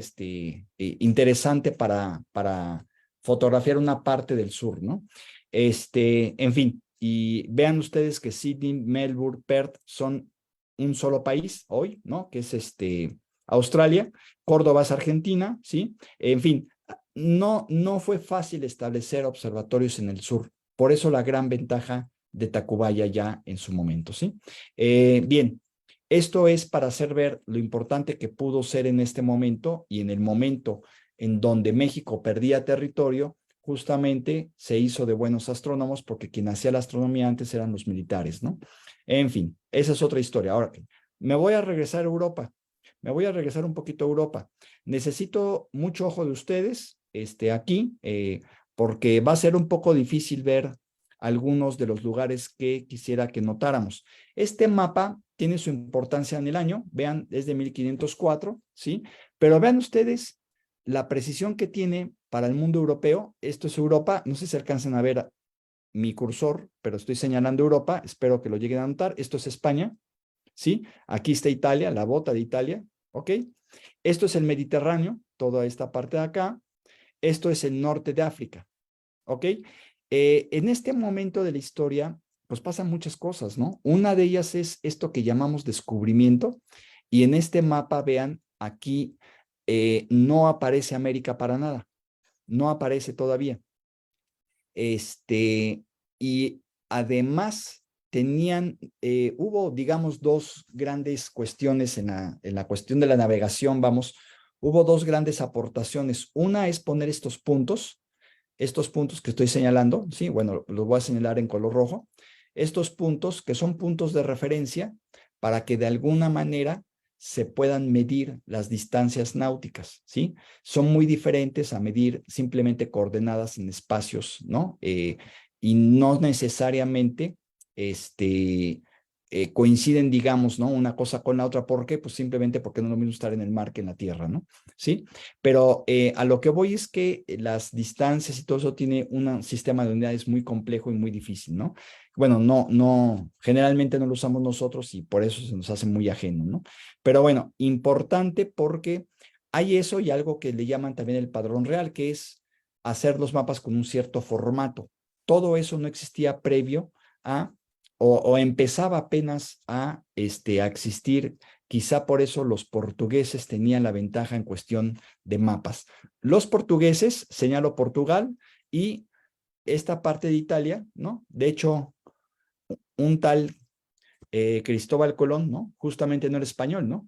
interesante para fotografiar una parte del sur, ¿no? En fin, y vean ustedes que Sydney, Melbourne, Perth son un solo país hoy, ¿no? Que es Australia, Córdoba es Argentina, ¿sí? En fin, no fue fácil establecer observatorios en el sur. Por eso la gran ventaja de Tacubaya ya en su momento, ¿sí? Bien, esto es para hacer ver lo importante que pudo ser en este momento y en el momento en donde México perdía territorio, justamente se hizo de buenos astrónomos porque quien hacía la astronomía antes eran los militares, ¿no? En fin, esa es otra historia. Ahora, me voy a regresar a Europa. Me voy a regresar un poquito a Europa. Necesito mucho ojo de ustedes aquí, porque va a ser un poco difícil ver algunos de los lugares que quisiera que notáramos. Este mapa tiene su importancia en el año, vean, es de 1504, ¿sí? Pero vean ustedes la precisión que tiene para el mundo europeo. Esto es Europa, no sé si alcanzan a ver mi cursor, pero estoy señalando Europa, espero que lo lleguen a notar. Esto es España, ¿sí? Aquí está Italia, la bota de Italia, ¿ok? Esto es el Mediterráneo, toda esta parte de acá. Esto es el norte de África, ¿ok? En este momento de la historia, pues pasan muchas cosas, ¿no? Una de ellas es esto que llamamos descubrimiento, y en este mapa, vean, aquí no aparece América para nada, no aparece todavía. Y además hubo, digamos, dos grandes cuestiones en la cuestión de la navegación, vamos, hubo dos grandes aportaciones. Una es poner estos puntos que estoy señalando, sí, bueno, los voy a señalar en color rojo, estos puntos que son puntos de referencia para que de alguna manera se puedan medir las distancias náuticas, ¿sí? Son muy diferentes a medir simplemente coordenadas en espacios, ¿no? Y no necesariamente coinciden, digamos, ¿no? Una cosa con la otra. ¿Por qué? Pues simplemente porque no es lo mismo estar en el mar que en la tierra, ¿no? ¿Sí? Pero a lo que voy es que las distancias y todo eso tiene un sistema de unidades muy complejo y muy difícil, ¿no? Bueno, generalmente no lo usamos nosotros y por eso se nos hace muy ajeno, ¿no? Pero bueno, importante porque hay eso y algo que le llaman también el padrón real, que es hacer los mapas con un cierto formato. Todo eso no existía previo o empezaba apenas a existir. Quizá por eso los portugueses tenían la ventaja en cuestión de mapas. Los portugueses, señalo Portugal y esta parte de Italia, ¿no? De hecho, un tal Cristóbal Colón, ¿no? Justamente no era español, ¿no?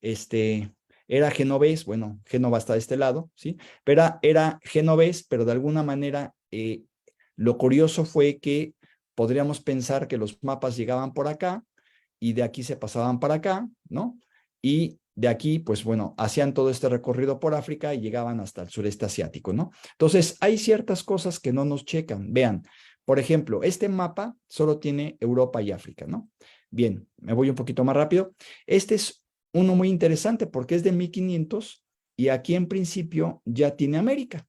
Era genovés, bueno, Génova está de este lado, ¿sí? Pero era genovés, pero de alguna manera lo curioso fue que podríamos pensar que los mapas llegaban por acá y de aquí se pasaban para acá, ¿no? Y de aquí, pues bueno, hacían todo este recorrido por África y llegaban hasta el sureste asiático, ¿no? Entonces, hay ciertas cosas que no nos checan. Vean, por ejemplo, este mapa solo tiene Europa y África, ¿no? Bien, me voy un poquito más rápido. Este es uno muy interesante porque es de 1500 y aquí en principio ya tiene América.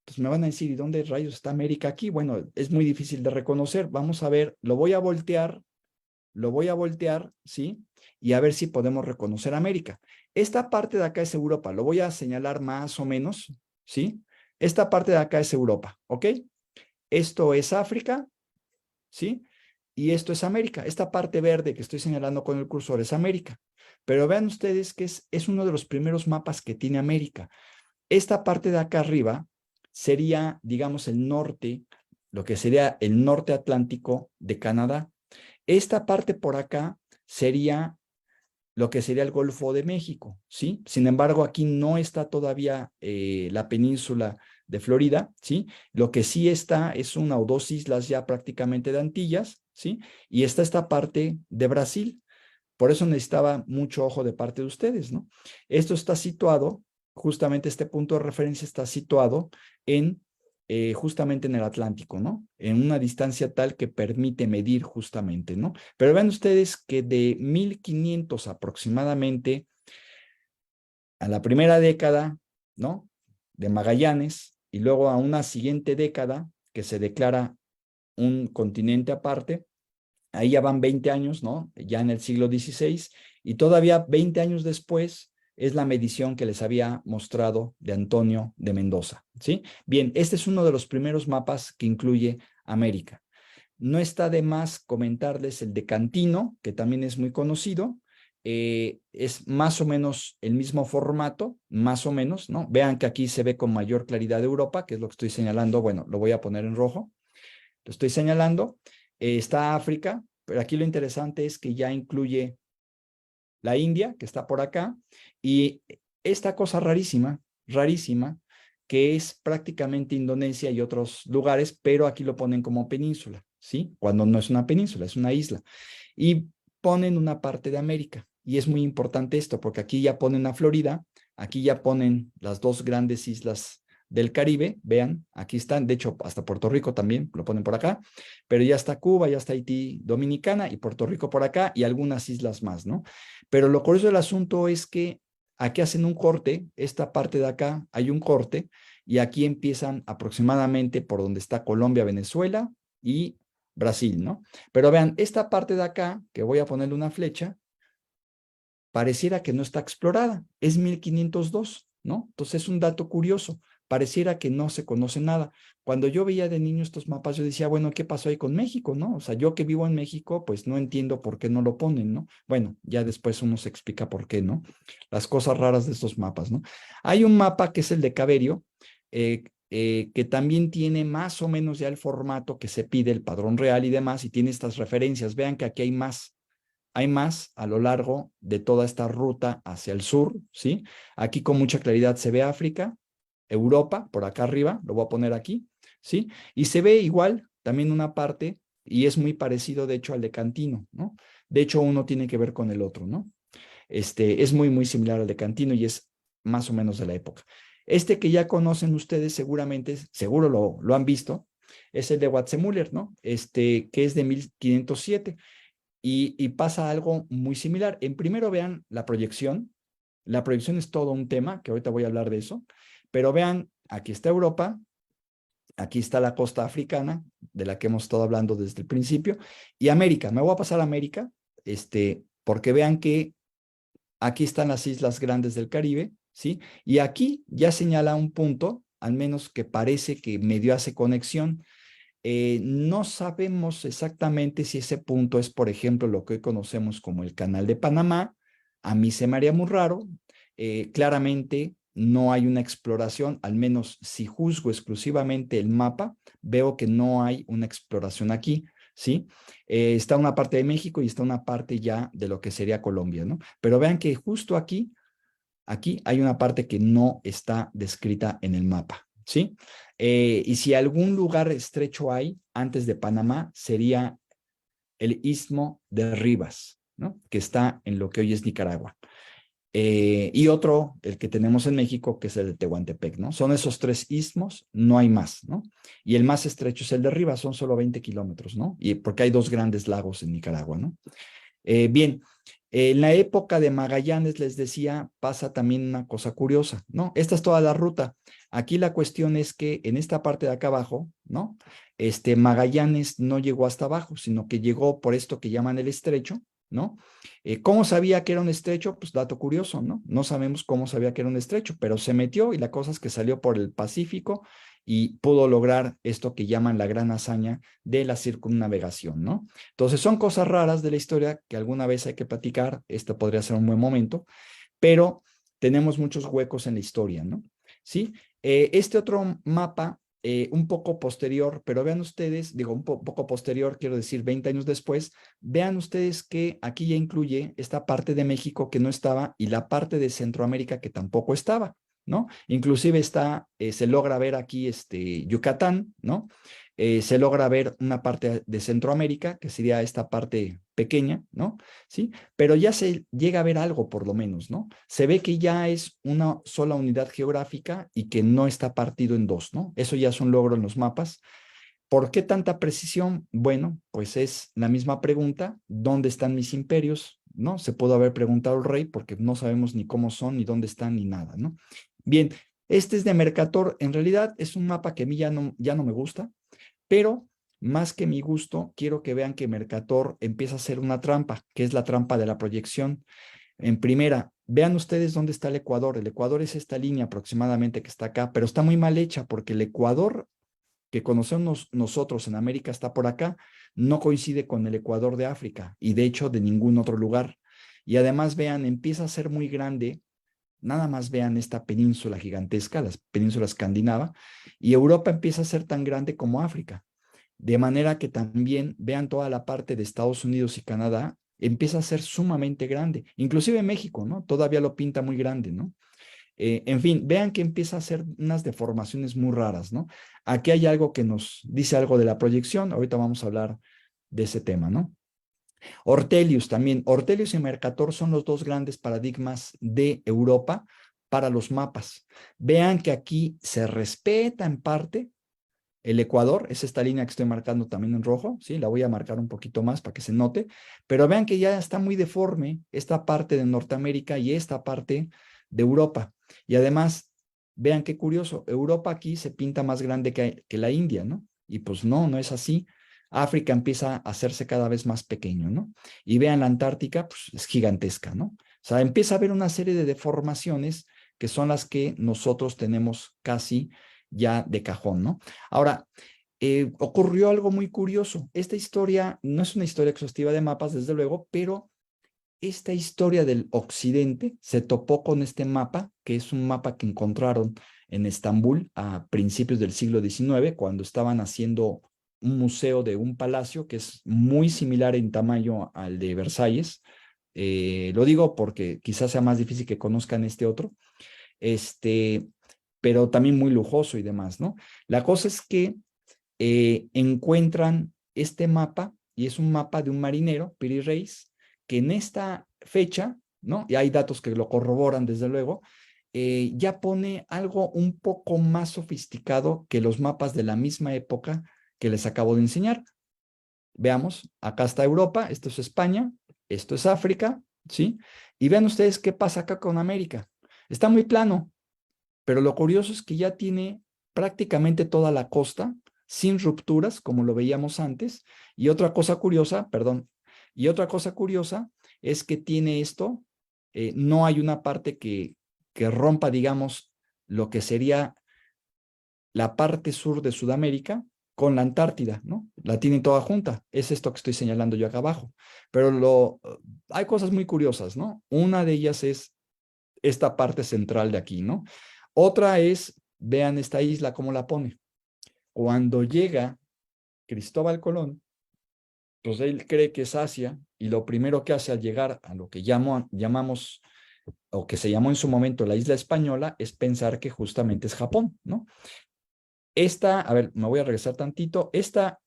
Entonces me van a decir, ¿y dónde rayos está América aquí? Bueno, es muy difícil de reconocer. Vamos a ver, lo voy a voltear, ¿sí? Y a ver si podemos reconocer América. Esta parte de acá es Europa, lo voy a señalar más o menos, ¿sí? Esta parte de acá es Europa, ¿ok? Esto es África, ¿sí? Y esto es América. Esta parte verde que estoy señalando con el cursor es América. Pero vean ustedes que es uno de los primeros mapas que tiene América. Esta parte de acá arriba sería, digamos, el norte, lo que sería el norte atlántico de Canadá. Esta parte por acá sería lo que sería el Golfo de México, ¿sí? Sin embargo, aquí no está todavía la península de Florida, ¿sí? Lo que sí está es una o dos islas ya prácticamente de Antillas, ¿sí? Y está esta parte de Brasil. Por eso necesitaba mucho ojo de parte de ustedes, ¿no? Esto está situado, justamente este punto de referencia está situado justamente en el Atlántico, ¿no? En una distancia tal que permite medir justamente, ¿no? Pero vean ustedes que de 1500 aproximadamente a la primera década, ¿no? De Magallanes y luego a una siguiente década que se declara un continente aparte, ahí ya van 20 años, ¿no? Ya en el siglo XVI, y todavía 20 años después es la medición que les había mostrado de Antonio de Mendoza, ¿sí? Bien, este es uno de los primeros mapas que incluye América. No está de más comentarles el de Cantino, que también es muy conocido. Es más o menos el mismo formato, más o menos, ¿no? Vean que aquí se ve con mayor claridad Europa, que es lo que estoy señalando. Bueno, lo voy a poner en rojo. Lo estoy señalando. Está África, pero aquí lo interesante es que ya incluye la India, que está por acá, y esta cosa rarísima, rarísima, que es prácticamente Indonesia y otros lugares, pero aquí lo ponen como península, ¿sí? Cuando no es una península, es una isla. Y ponen una parte de América. Y es muy importante esto, porque aquí ya ponen a Florida, aquí ya ponen las dos grandes islas del Caribe, vean, aquí están, de hecho, hasta Puerto Rico también lo ponen por acá, pero ya está Cuba, ya está Haití, Dominicana y Puerto Rico por acá y algunas islas más, ¿no? Pero lo curioso del asunto es que aquí hacen un corte, esta parte de acá hay un corte y aquí empiezan aproximadamente por donde está Colombia, Venezuela y Brasil, ¿no? Pero vean, esta parte de acá, que voy a ponerle una flecha, pareciera que no está explorada, es 1502, ¿no? Entonces es un dato curioso, pareciera que no se conoce nada. Cuando yo veía de niño estos mapas, yo decía, bueno, ¿qué pasó ahí con México, no? O sea, yo que vivo en México, pues no entiendo por qué no lo ponen, ¿no? Bueno, ya después uno se explica por qué, ¿no? Las cosas raras de estos mapas, ¿no? Hay un mapa que es el de Caverio, que también tiene más o menos ya el formato que se pide, el padrón real y demás, y tiene estas referencias. Vean que aquí hay más a lo largo de toda esta ruta hacia el sur, ¿sí? Aquí con mucha claridad se ve África, Europa, por acá arriba, lo voy a poner aquí, ¿sí? Y se ve igual también una parte, y es muy parecido, de hecho, al de Cantino, ¿no? De hecho, uno tiene que ver con el otro, ¿no? Es muy, muy similar al de Cantino y es más o menos de la época. Este que ya conocen ustedes seguramente, seguro lo han visto, es el de Watzemuller, ¿no? Que es de 1507 y pasa algo muy similar. En primero vean la proyección es todo un tema, que ahorita voy a hablar de eso, pero vean, aquí está Europa, aquí está la costa africana, de la que hemos estado hablando desde el principio, y América, me voy a pasar a América, porque vean que aquí están las islas grandes del Caribe, ¿sí? Y aquí ya señala un punto, al menos que parece que medio hace conexión. No sabemos exactamente si ese punto es, por ejemplo, lo que hoy conocemos como el Canal de Panamá. A mí se me haría muy raro. Claramente no hay una exploración, al menos si juzgo exclusivamente el mapa, veo que no hay una exploración aquí, ¿sí? Está una parte de México y está una parte ya de lo que sería Colombia, ¿no? Pero vean que justo aquí hay una parte que no está descrita en el mapa, ¿sí? Y si algún lugar estrecho hay antes de Panamá, sería el Istmo de Rivas, ¿no? Que está en lo que hoy es Nicaragua. Y otro, el que tenemos en México, que es el de Tehuantepec, ¿no? Son esos tres istmos, no hay más, ¿no? Y el más estrecho es el de Rivas, son solo 20 kilómetros, ¿no? Y porque hay dos grandes lagos en Nicaragua, ¿no? Bien, en la época de Magallanes, les decía, pasa también una cosa curiosa, ¿no? Esta es toda la ruta. Aquí la cuestión es que en esta parte de acá abajo, ¿no? Magallanes no llegó hasta abajo, sino que llegó por esto que llaman el estrecho, ¿no? ¿Cómo sabía que era un estrecho? Pues dato curioso, ¿no? No sabemos cómo sabía que era un estrecho, pero se metió y la cosa es que salió por el Pacífico y pudo lograr esto que llaman la gran hazaña de la circunnavegación, ¿no? Entonces son cosas raras de la historia que alguna vez hay que platicar, este podría ser un buen momento, pero tenemos muchos huecos en la historia, ¿no? ¿Sí? Este otro mapa, un poco posterior, pero vean ustedes, digo, poco posterior, quiero decir 20 años después, vean ustedes que aquí ya incluye esta parte de México que no estaba y la parte de Centroamérica que tampoco estaba, ¿no? Inclusive se logra ver aquí Yucatán, ¿no? Se logra ver una parte de Centroamérica, que sería esta parte pequeña, ¿no? Sí, pero ya se llega a ver algo por lo menos, ¿no? Se ve que ya es una sola unidad geográfica y que no está partido en dos, ¿no? Eso ya es un logro en los mapas. ¿Por qué tanta precisión? Bueno, pues es la misma pregunta, ¿dónde están mis imperios? ¿No? Se pudo haber preguntado el rey porque no sabemos ni cómo son, ni dónde están, ni nada, ¿no? Bien, este es de Mercator, en realidad es un mapa que a mí ya no me gusta, pero más que mi gusto, quiero que vean que Mercator empieza a hacer una trampa, que es la trampa de la proyección. En primera, vean ustedes dónde está el Ecuador. El Ecuador es esta línea aproximadamente que está acá, pero está muy mal hecha porque el Ecuador que conocemos nosotros en América está por acá, no coincide con el Ecuador de África y de hecho de ningún otro lugar. Y además vean, empieza a ser muy grande. Nada más vean esta península gigantesca, la península escandinava, y Europa empieza a ser tan grande como África. De manera que también vean toda la parte de Estados Unidos y Canadá, empieza a ser sumamente grande. Inclusive México, ¿no? Todavía lo pinta muy grande, ¿no? En fin, vean que empieza a hacer unas deformaciones muy raras, ¿no? Aquí hay algo que nos dice algo de la proyección, ahorita vamos a hablar de ese tema, ¿no? Ortelius también, Ortelius y Mercator son los dos grandes paradigmas de Europa para los mapas. Vean que aquí se respeta en parte el Ecuador, es esta línea que estoy marcando también en rojo, ¿sí? La voy a marcar un poquito más para que se note, pero vean que ya está muy deforme esta parte de Norteamérica y esta parte de Europa. Y además, vean qué curioso, Europa aquí se pinta más grande que la India, ¿no? Y pues no, no es así. África empieza a hacerse cada vez más pequeño, ¿no? Y vean la Antártica, pues es gigantesca, ¿no? O sea, empieza a haber una serie de deformaciones que son las que nosotros tenemos casi ya de cajón, ¿no? Ahora, ocurrió algo muy curioso. Esta historia no es una historia exhaustiva de mapas, desde luego, pero esta historia del occidente se topó con este mapa, que es un mapa que encontraron en Estambul a principios del siglo XIX, cuando estaban haciendo un museo de un palacio que es muy similar en tamaño al de Versalles. Lo digo porque quizás sea más difícil que conozcan este otro. Pero también muy lujoso y demás, ¿no? La cosa es que encuentran este mapa, y es un mapa de un marinero, Piri Reis, que en esta fecha, ¿no? Y hay datos que lo corroboran, desde luego, ya pone algo un poco más sofisticado que los mapas de la misma época que les acabo de enseñar. Veamos, acá está Europa, esto es España, esto es África, ¿sí? Y vean ustedes qué pasa acá con América. Está muy plano, pero lo curioso es que ya tiene prácticamente toda la costa sin rupturas, como lo veíamos antes. Y otra cosa curiosa, perdón, y otra cosa curiosa es que tiene esto, no hay una parte que rompa, digamos, lo que sería la parte sur de Sudamérica con la Antártida, ¿no? La tienen toda junta. Es esto que estoy señalando yo acá abajo. Pero hay cosas muy curiosas, ¿no? Una de ellas es esta parte central de aquí, ¿no? Otra es, vean esta isla cómo la pone. Cuando llega Cristóbal Colón, pues él cree que es Asia y lo primero que hace al llegar a lo que llamamos, o que se llamó en su momento la isla española, es pensar que justamente es Japón, ¿no? A ver, me voy a regresar tantito, esta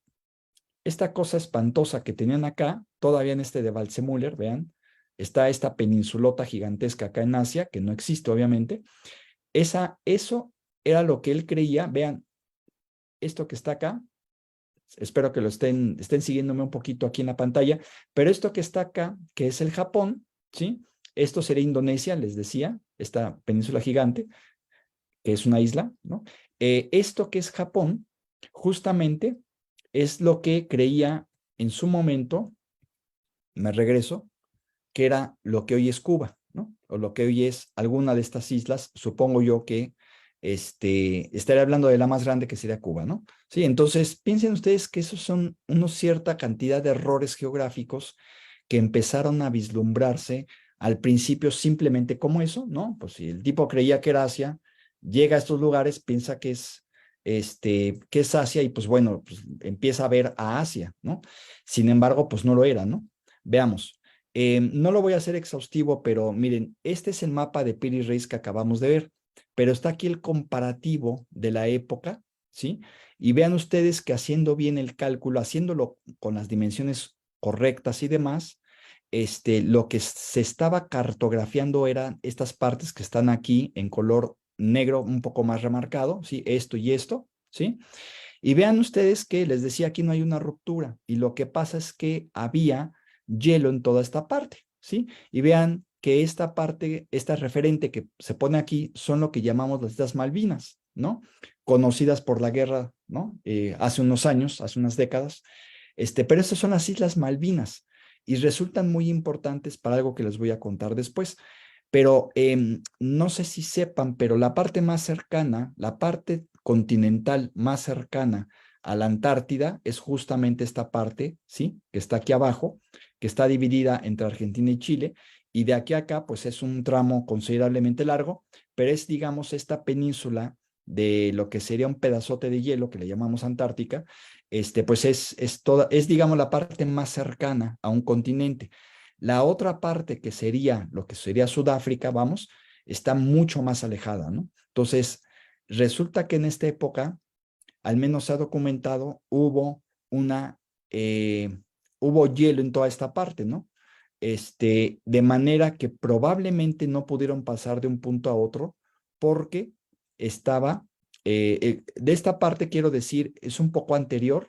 cosa espantosa que tenían acá, todavía en este de Waldseemüller, vean, está esta peninsulota gigantesca acá en Asia, que no existe obviamente. Eso era lo que él creía. Vean, esto que está acá, espero que lo estén siguiéndome un poquito aquí en la pantalla, pero esto que está acá, que es el Japón, ¿sí? Esto sería Indonesia, les decía, esta península gigante, que es una isla, ¿no? Esto que es Japón, justamente es lo que creía en su momento, me regreso, que era lo que hoy es Cuba, ¿no? O lo que hoy es alguna de estas islas, supongo yo que estaré hablando de la más grande, que sería Cuba, ¿no? Sí, entonces piensen ustedes que esos son una cierta cantidad de errores geográficos que empezaron a vislumbrarse al principio simplemente como eso, ¿no? Pues si el tipo creía que era Asia, llega a estos lugares, piensa que es Asia y pues bueno, pues empieza a ver a Asia, ¿no? Sin embargo, pues no lo era, ¿no? Veamos. No lo voy a hacer exhaustivo, pero miren, este es el mapa de Piri Reis que acabamos de ver, pero está aquí el comparativo de la época, ¿sí? Y vean ustedes que haciendo bien el cálculo, haciéndolo con las dimensiones correctas y demás, lo que se estaba cartografiando eran estas partes que están aquí en color negro un poco más remarcado, ¿sí? Esto y esto, ¿sí? Y vean ustedes que les decía, aquí no hay una ruptura y lo que pasa es que había hielo en toda esta parte, ¿sí? Y vean que esta parte, esta referente que se pone aquí, son lo que llamamos las Islas Malvinas, ¿no? Conocidas por la guerra, ¿no? Hace unos años, hace unas décadas, pero estas son las Islas Malvinas y resultan muy importantes para algo que les voy a contar después. Pero no sé si sepan, pero la parte más cercana, la parte continental más cercana a la Antártida es justamente esta parte, ¿sí? Que está aquí abajo, que está dividida entre Argentina y Chile, y de aquí a acá, pues es un tramo considerablemente largo, pero es, digamos, esta península de lo que sería un pedazote de hielo que le llamamos Antártica, pues es, digamos, la parte más cercana a un continente. La otra parte que sería lo que sería Sudáfrica, vamos, está mucho más alejada, ¿no? Entonces, resulta que en esta época, al menos se ha documentado, eh, hubo hielo en toda esta parte, ¿no? De manera que probablemente no pudieron pasar de un punto a otro porque estaba, de esta parte quiero decir, es un poco anterior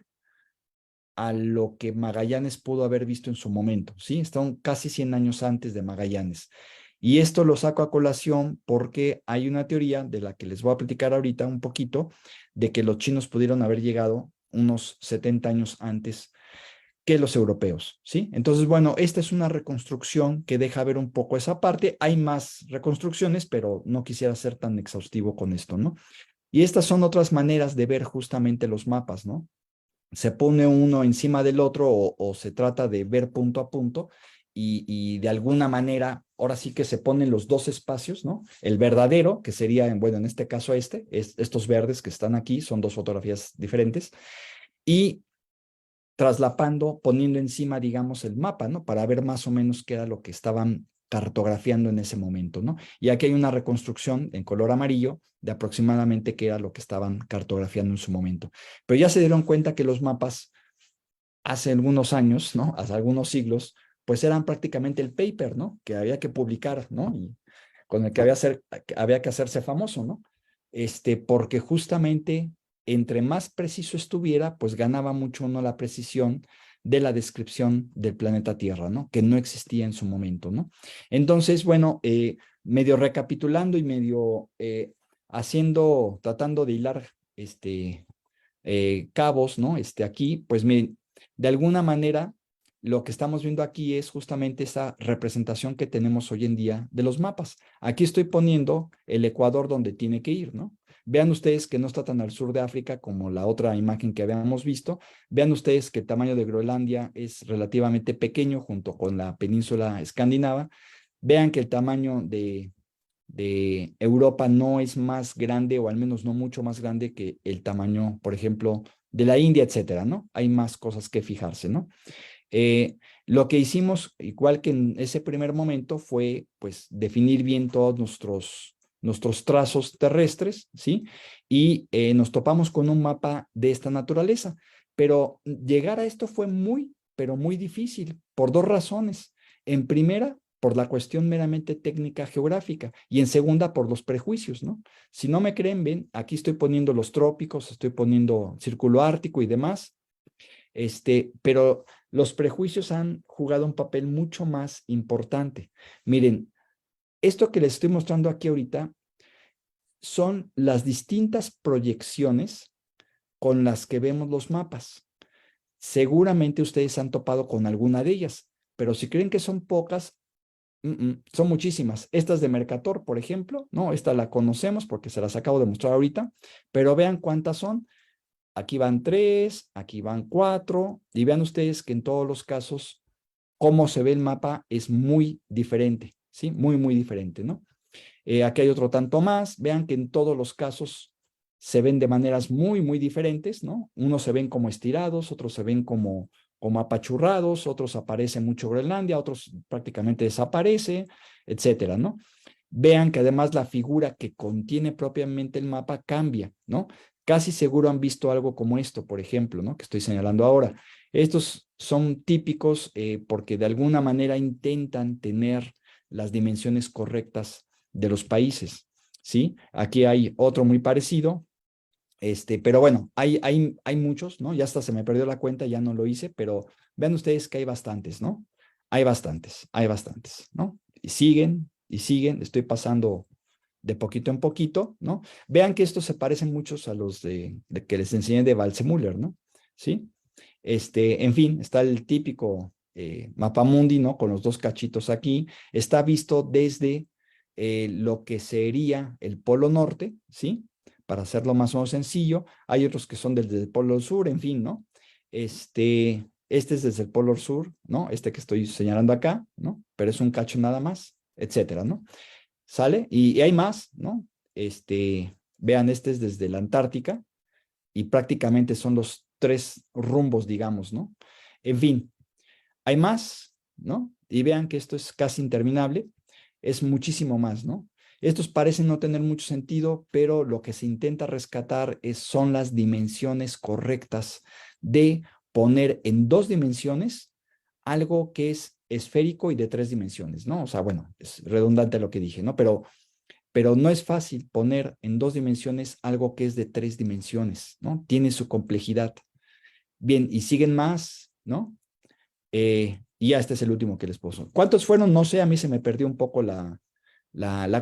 a lo que Magallanes pudo haber visto en su momento, ¿sí? Están casi 100 años antes de Magallanes. Y esto lo saco a colación porque hay una teoría de la que les voy a platicar ahorita un poquito, de que los chinos pudieron haber llegado unos 70 años antes que los europeos, ¿sí? Entonces, bueno, esta es una reconstrucción que deja ver un poco esa parte. Hay más reconstrucciones, pero no quisiera ser tan exhaustivo con esto, ¿no? Y estas son otras maneras de ver justamente los mapas, ¿no? Se pone uno encima del otro o se trata de ver punto a punto y de alguna manera, ahora sí que se ponen los dos espacios, ¿no? El verdadero, que sería, bueno, en este caso estos verdes que están aquí, son dos fotografías diferentes, y traslapando, poniendo encima, digamos, el mapa, ¿no? Para ver más o menos qué era lo que estaban cartografiando en ese momento, ¿no? Y aquí hay una reconstrucción en color amarillo de aproximadamente qué era lo que estaban cartografiando en su momento. Pero ya se dieron cuenta que los mapas hace algunos años, ¿no? Hace algunos siglos, pues eran prácticamente el paper, ¿no? Que había que publicar, ¿no? Y con el que había que hacerse famoso, ¿no? Porque justamente entre más preciso estuviera, pues ganaba mucho uno la precisión de la descripción del planeta Tierra, ¿no? Que no existía en su momento, ¿no? Entonces, bueno, medio recapitulando y medio tratando de hilar cabos, ¿no? Aquí, pues miren, de alguna manera, lo que estamos viendo aquí es justamente esa representación que tenemos hoy en día de los mapas. Aquí estoy poniendo el Ecuador donde tiene que ir, ¿no? Vean ustedes que no está tan al sur de África como la otra imagen que habíamos visto. Vean ustedes que el tamaño de Groenlandia es relativamente pequeño junto con la península escandinava. Vean que el tamaño de Europa no es más grande, o al menos no mucho más grande que el tamaño, por ejemplo, de la India, etcétera, ¿no? Hay más cosas que fijarse, ¿no? Lo que hicimos, igual que en ese primer momento, fue, pues, definir bien todos nuestros trazos terrestres, ¿sí? Y nos topamos con un mapa de esta naturaleza, pero llegar a esto fue muy, pero muy difícil, por dos razones. En primera, por la cuestión meramente técnica geográfica, y en segunda, por los prejuicios, ¿no? Si no me creen, ven, aquí estoy poniendo los trópicos, estoy poniendo círculo ártico y demás, pero los prejuicios han jugado un papel mucho más importante. Miren, esto que les estoy mostrando aquí ahorita son las distintas proyecciones con las que vemos los mapas. Seguramente ustedes han topado con alguna de ellas, pero si creen que son pocas, son muchísimas. Estas de Mercator, por ejemplo, ¿no? Esta la conocemos porque se las acabo de mostrar ahorita, pero vean cuántas son. Aquí van 3, aquí van 4, y vean ustedes que en todos los casos, cómo se ve el mapa es muy diferente, ¿sí? Muy, muy diferente, ¿no? Aquí hay otro tanto más. Vean que en todos los casos se ven de maneras muy, muy diferentes, ¿no? Unos se ven como estirados, otros se ven como apachurrados, otros aparece mucho Groenlandia, otros prácticamente desaparece, etcétera, ¿no? Vean que además la figura que contiene propiamente el mapa cambia, ¿no? Casi seguro han visto algo como esto, por ejemplo, ¿no? Que estoy señalando ahora. Estos son típicos porque de alguna manera intentan tener las dimensiones correctas de los países, ¿sí? Aquí hay otro muy parecido, pero bueno, hay muchos, ¿no? Ya hasta se me perdió la cuenta, ya no lo hice, pero vean ustedes que hay bastantes, ¿no? Hay bastantes, ¿no? Y siguen, estoy pasando de poquito en poquito, ¿no? Vean que estos se parecen muchos a los de que les enseñé de Waldseemüller, ¿no? ¿Sí? En fin, está el típico mapamundi, ¿no? Con los dos cachitos aquí. Está visto desde lo que sería el Polo Norte, ¿sí? Para hacerlo más o menos sencillo. Hay otros que son desde el Polo Sur, en fin, ¿no? Este es desde el Polo Sur, ¿no? Este que estoy señalando acá, ¿no? Pero es un cacho nada más, etcétera, ¿no? ¿Sale? Y hay más, ¿no? Vean, este es desde la Antártica y prácticamente son los 3 rumbos, digamos, ¿no? En fin, hay más, ¿no? Y vean que esto es casi interminable, es muchísimo más, ¿no? Estos parecen no tener mucho sentido, pero lo que se intenta rescatar son las dimensiones correctas de poner en 2 dimensiones algo que es esférico y de 3 dimensiones, ¿no? O sea, bueno, es redundante lo que dije, ¿no? Pero no es fácil poner en 2 dimensiones algo que es de 3 dimensiones, ¿no? Tiene su complejidad. Bien, y siguen más, ¿no? Y ya este es el último que les puso. ¿Cuántos fueron? No sé, a mí se me perdió un poco la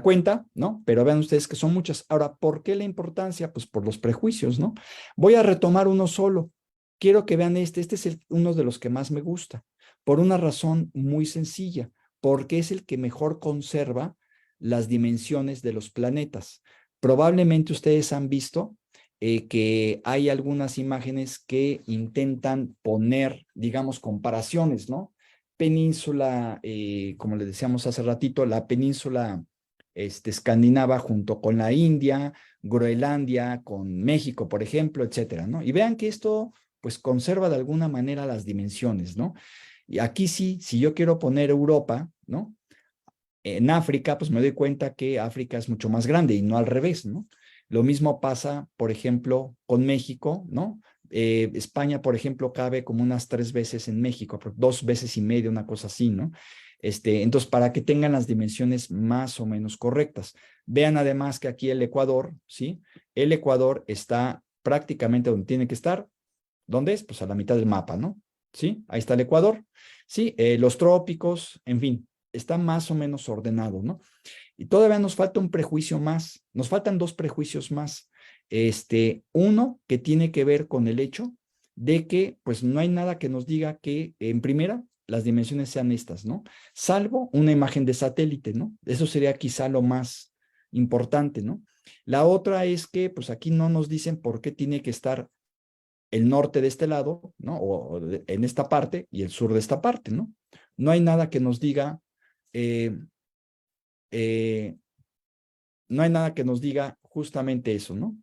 cuenta, ¿no? Pero vean ustedes que son muchas. Ahora, ¿por qué la importancia? Pues por los prejuicios, ¿no? Voy a retomar uno solo. Quiero que vean este es uno de los que más me gusta, por una razón muy sencilla, porque es el que mejor conserva las dimensiones de los planetas. Probablemente ustedes han visto que hay algunas imágenes que intentan poner, digamos, comparaciones, ¿no? Península, como le decíamos hace ratito, la península escandinava junto con la India, Groenlandia con México, por ejemplo, etcétera, ¿no? Y vean que esto, pues, conserva de alguna manera las dimensiones, ¿no? Y aquí sí, si yo quiero poner Europa, ¿no? En África, pues me doy cuenta que África es mucho más grande y no al revés, ¿no? Lo mismo pasa, por ejemplo, con México, ¿no? España, por ejemplo, cabe como unas 3 veces en México, 2 veces y media, una cosa así, ¿no? Entonces, para que tengan las dimensiones más o menos correctas. Vean además que aquí el Ecuador, ¿sí? El Ecuador está prácticamente donde tiene que estar. ¿Dónde es? Pues a la mitad del mapa, ¿no? ¿Sí? Ahí está el Ecuador, ¿sí? Los trópicos, en fin, está más o menos ordenado, ¿no? Y todavía nos falta un prejuicio más, nos faltan 2 prejuicios más. Uno que tiene que ver con el hecho de que, pues, no hay nada que nos diga que, en primera, las dimensiones sean estas, ¿no? Salvo una imagen de satélite, ¿no? Eso sería quizá lo más importante, ¿no? La otra es que, pues, aquí no nos dicen por qué tiene que estar el norte de este lado, ¿no? En esta parte y el sur de esta parte, ¿no? No hay nada que nos diga, eh, eh, no hay nada que nos diga justamente eso, ¿no?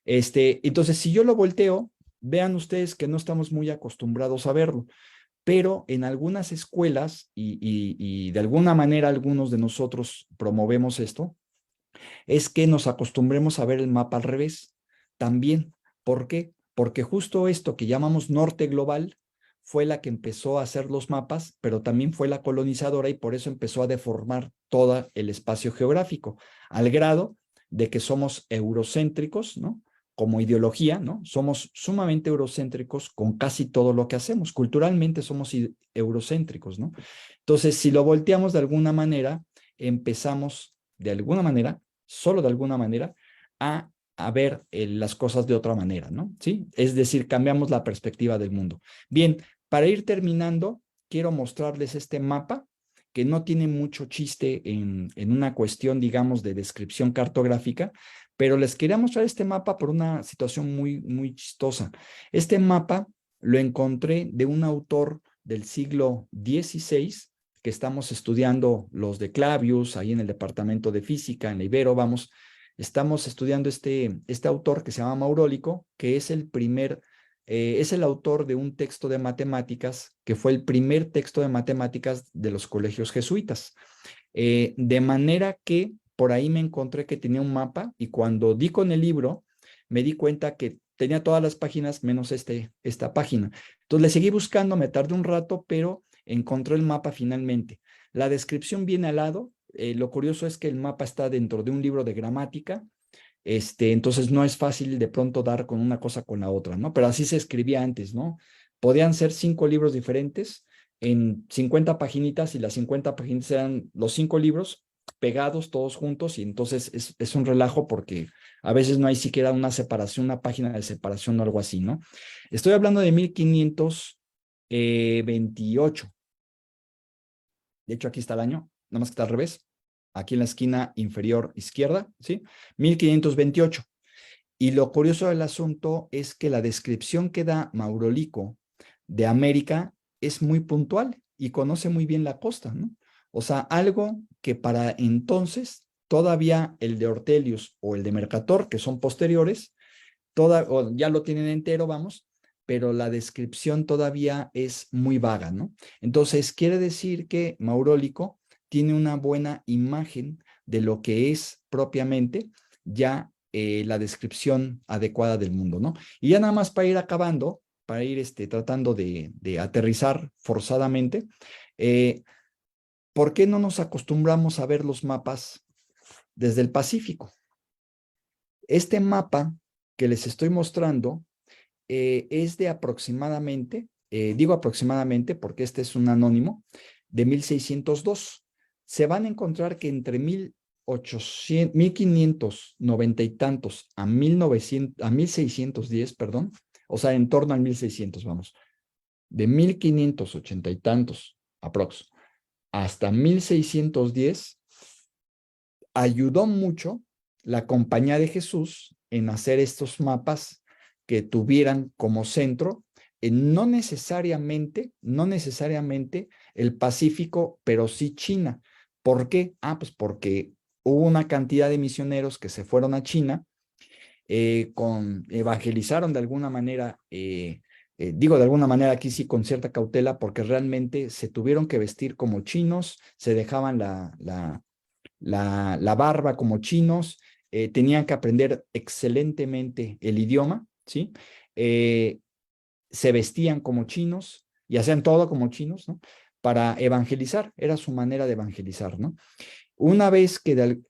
Entonces, si yo lo volteo, vean ustedes que no estamos muy acostumbrados a verlo, pero en algunas escuelas, y de alguna manera algunos de nosotros promovemos esto, es que nos acostumbremos a ver el mapa al revés también. ¿Por qué? Porque justo esto que llamamos norte global fue la que empezó a hacer los mapas, pero también fue la colonizadora y por eso empezó a deformar todo el espacio geográfico, al grado de que somos eurocéntricos, ¿no? Como ideología, ¿no? Somos sumamente eurocéntricos con casi todo lo que hacemos. Culturalmente somos eurocéntricos, ¿no? Entonces, si lo volteamos de alguna manera, empezamos de alguna manera, solo de alguna manera, a ver las cosas de otra manera, ¿no? ¿Sí? Es decir, cambiamos la perspectiva del mundo. Bien, para ir terminando, quiero mostrarles este mapa que no tiene mucho chiste en una cuestión, digamos, de descripción cartográfica, pero les quería mostrar este mapa por una situación muy, muy chistosa. Este mapa lo encontré de un autor del siglo XVI, que estamos estudiando los de Clavius, ahí en el departamento de física, en la Ibero, estamos estudiando este autor que se llama Maurólico, que es es el autor de un texto de matemáticas, que fue el primer texto de matemáticas de los colegios jesuitas. De manera que por ahí me encontré que tenía un mapa y cuando di con el libro, me di cuenta que tenía todas las páginas menos esta página. Entonces le seguí buscando, me tardé un rato, pero encontré el mapa finalmente. La descripción viene al lado. Lo curioso es que el mapa está dentro de un libro de gramática. Entonces no es fácil de pronto dar con una cosa con la otra, ¿no? Pero así se escribía antes, ¿no? Podían ser 5 libros diferentes en 50 paginitas y las 50 paginitas eran los 5 libros pegados todos juntos y entonces es un relajo porque a veces no hay siquiera una separación, una página de separación o algo así, ¿no? Estoy hablando de 1528. De hecho, aquí está el año, nada más que está al revés. Aquí en la esquina inferior izquierda, ¿sí? 1528. Y lo curioso del asunto es que la descripción que da Maurólico de América es muy puntual y conoce muy bien la costa, ¿no? O sea, algo que para entonces todavía el de Ortelius o el de Mercator, que son posteriores, o ya lo tienen entero, vamos, pero la descripción todavía es muy vaga, ¿no? Entonces, quiere decir que Maurólico tiene una buena imagen de lo que es propiamente ya la descripción adecuada del mundo, ¿no? Y ya nada más para ir acabando, para ir tratando de aterrizar forzadamente, ¿por qué no nos acostumbramos a ver los mapas desde el Pacífico? Este mapa que les estoy mostrando es de aproximadamente, digo aproximadamente porque este es un anónimo, de 1602. Se van a encontrar que entre 1590 y tantos a 1610, perdón, o sea, en torno al 1600, vamos, de 1580 y tantos, aprox, hasta 1610, ayudó mucho la Compañía de Jesús en hacer estos mapas que tuvieran como centro, no necesariamente el Pacífico, pero sí China. ¿Por qué? Pues porque hubo una cantidad de misioneros que se fueron a China, evangelizaron de alguna manera, digo de alguna manera aquí sí con cierta cautela, porque realmente se tuvieron que vestir como chinos, se dejaban la barba como chinos, tenían que aprender excelentemente el idioma, ¿sí? Se vestían como chinos y hacían todo como chinos, ¿no? Para evangelizar, era su manera de evangelizar, ¿no? Una vez que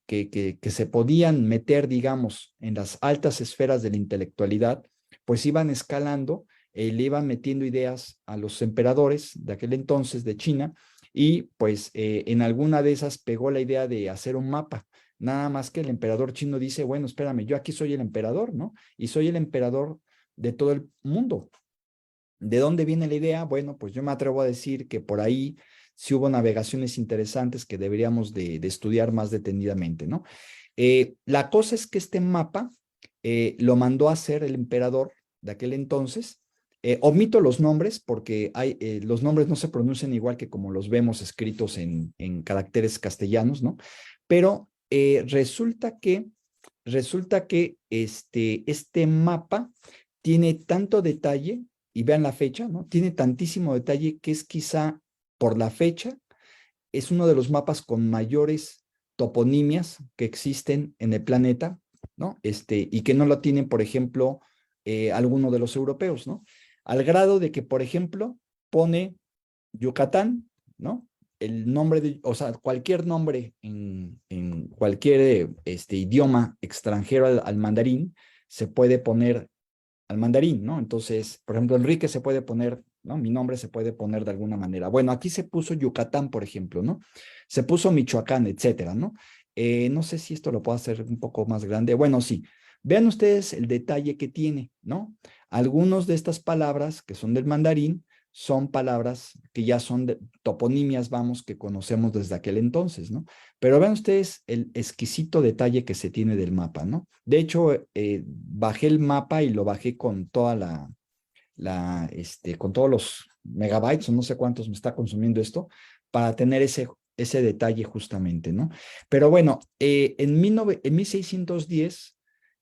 se podían meter, digamos, en las altas esferas de la intelectualidad, pues iban escalando, le iban metiendo ideas a los emperadores de aquel entonces de China, y pues en alguna de esas pegó la idea de hacer un mapa. Nada más que el emperador chino dice, bueno, espérame, yo aquí soy el emperador, ¿no? Y soy el emperador de todo el mundo. ¿De dónde viene la idea? Bueno, pues yo me atrevo a decir que por ahí sí hubo navegaciones interesantes que deberíamos de estudiar más detenidamente, ¿no? La cosa es que este mapa lo mandó a hacer el emperador de aquel entonces. Omito los nombres porque los nombres no se pronuncian igual que como los vemos escritos en caracteres castellanos, ¿no? Pero resulta que este mapa tiene tanto detalle, y vean la fecha, ¿no? Tiene tantísimo detalle que es quizá por la fecha, es uno de los mapas con mayores toponimias que existen en el planeta, ¿no? Y que no lo tienen, por ejemplo, alguno de los europeos, ¿no? Al grado de que, por ejemplo, pone Yucatán, ¿no? El nombre o sea, cualquier nombre en cualquier idioma extranjero al mandarín se puede poner al mandarín, ¿no? Entonces, por ejemplo, Enrique se puede poner, ¿no? Mi nombre se puede poner de alguna manera. Bueno, aquí se puso Yucatán, por ejemplo, ¿no? Se puso Michoacán, etcétera, ¿no? No sé si esto lo puedo hacer un poco más grande. Bueno, sí. Vean ustedes el detalle que tiene, ¿no? Algunos de estas palabras que son del mandarín son palabras que ya son toponimias, vamos, que conocemos desde aquel entonces, ¿no? Pero vean ustedes el exquisito detalle que se tiene del mapa, ¿no? De hecho, bajé el mapa y lo bajé con toda con todos los megabytes, o no sé cuántos me está consumiendo esto, para tener ese detalle justamente, ¿no? Pero bueno, en 1610,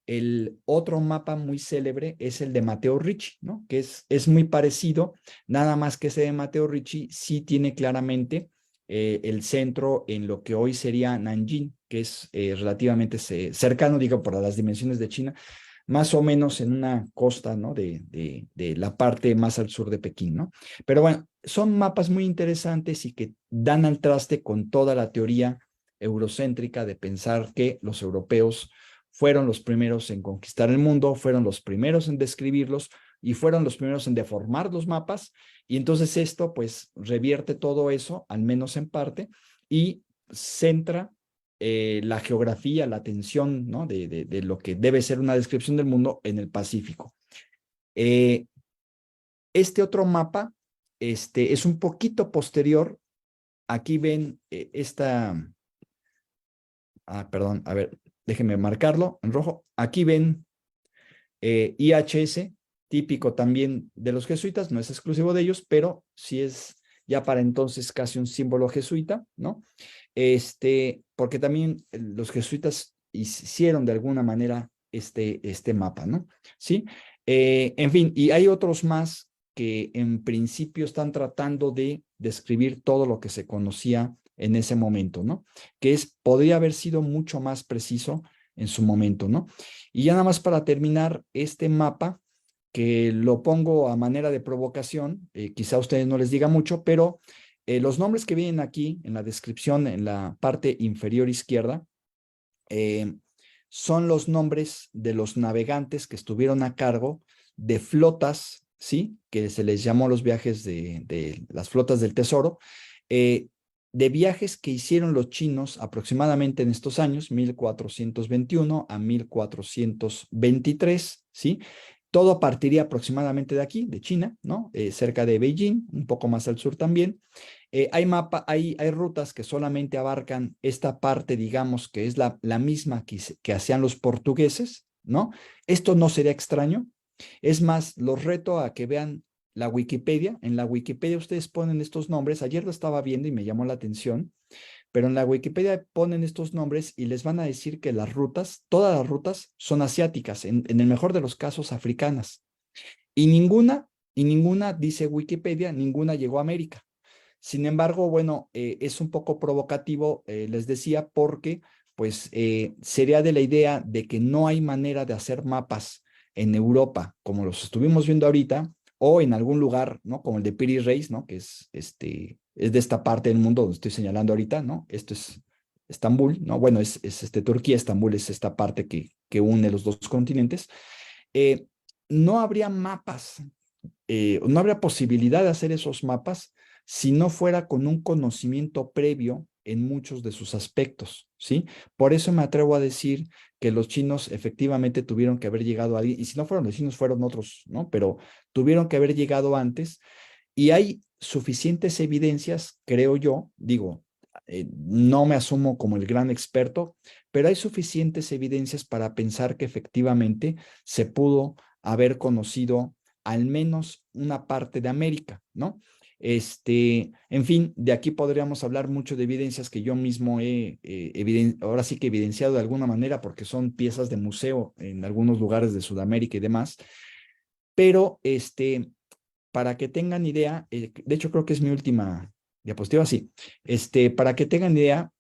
el otro mapa muy célebre es el de Matteo Ricci, ¿no? Que es muy parecido, nada más que ese de Matteo Ricci sí tiene claramente el centro en lo que hoy sería Nanjing, que es relativamente cercano, digo, por las dimensiones de China, más o menos en una costa, ¿no? De la parte más al sur de Pekín, ¿no? Pero bueno, son mapas muy interesantes y que dan al traste con toda la teoría eurocéntrica de pensar que los europeos fueron los primeros en conquistar el mundo, fueron los primeros en describirlos y fueron los primeros en deformar los mapas. Y entonces esto pues revierte todo eso, al menos en parte, y centra la geografía, la atención, ¿no? de lo que debe ser una descripción del mundo en el Pacífico. Este otro mapa es un poquito posterior. Aquí ven perdón, a ver, déjenme marcarlo en rojo. Aquí ven IHS, típico también de los jesuitas, no es exclusivo de ellos, pero sí es ya para entonces casi un símbolo jesuita, ¿no? Porque también los jesuitas hicieron de alguna manera este mapa, ¿no? ¿Sí? En fin, y hay otros más que en principio están tratando de describir todo lo que se conocía en ese momento, ¿no? Podría haber sido mucho más preciso en su momento, ¿no? Y ya nada más para terminar, este mapa, que lo pongo a manera de provocación, quizá a ustedes no les diga mucho, pero los nombres que vienen aquí en la descripción, en la parte inferior izquierda, son los nombres de los navegantes que estuvieron a cargo de flotas, ¿sí? Que se les llamó los viajes de las flotas del tesoro, de viajes que hicieron los chinos aproximadamente en estos años, 1421 a 1423, ¿sí? Todo partiría aproximadamente de aquí, de China, ¿no? Cerca de Beijing, un poco más al sur también. Hay rutas que solamente abarcan esta parte, digamos, que es la misma que hacían los portugueses, ¿no? Esto no sería extraño. Es más, los reto a que vean la Wikipedia. En la Wikipedia ustedes ponen estos nombres. Ayer lo estaba viendo y me llamó la atención, pero en la Wikipedia ponen estos nombres y les van a decir que las rutas, todas las rutas son asiáticas, en el mejor de los casos africanas. Y ninguna, dice Wikipedia, ninguna llegó a América. Sin embargo, bueno, es un poco provocativo, les decía, porque pues sería de la idea de que no hay manera de hacer mapas en Europa como los estuvimos viendo ahorita, o en algún lugar, ¿no? Como el de Piri Reis, ¿no? Que es de esta parte del mundo donde estoy señalando ahorita, ¿no? Esto es Estambul, ¿no? Bueno, es Turquía, Estambul es esta parte que une los dos continentes. Eh, no habría mapas, no habría posibilidad de hacer esos mapas si no fuera con un conocimiento previo en muchos de sus aspectos, ¿sí? Por eso me atrevo a decir que los chinos efectivamente tuvieron que haber llegado a, y si no fueron los chinos, fueron otros, ¿no? Pero tuvieron que haber llegado antes, y hay suficientes evidencias, creo yo, digo, no me asumo como el gran experto, pero hay suficientes evidencias para pensar que efectivamente se pudo haber conocido al menos una parte de América, ¿no? En fin, de aquí podríamos hablar mucho de evidencias que yo mismo ahora sí que evidenciado de alguna manera, porque son piezas de museo en algunos lugares de Sudamérica y demás, pero para que tengan idea, de hecho creo que es mi última diapositiva, sí, para que tengan idea,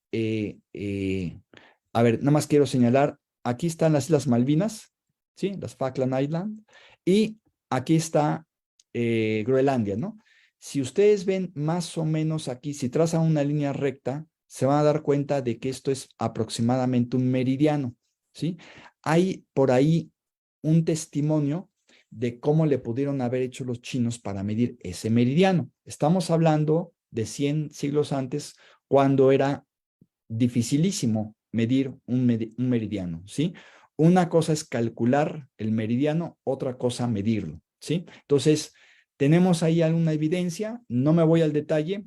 a ver, nada más quiero señalar, aquí están las Islas Malvinas, ¿sí? Las Falkland Islands, y aquí está Groenlandia, ¿no? Si ustedes ven más o menos aquí, si trazan una línea recta, se van a dar cuenta de que esto es aproximadamente un meridiano, ¿sí? Hay por ahí un testimonio de cómo le pudieron haber hecho los chinos para medir ese meridiano. Estamos hablando de 100 siglos antes, cuando era dificilísimo medir un meridiano, ¿sí? Una cosa es calcular el meridiano, otra cosa medirlo, ¿sí? Entonces, tenemos ahí alguna evidencia, no me voy al detalle,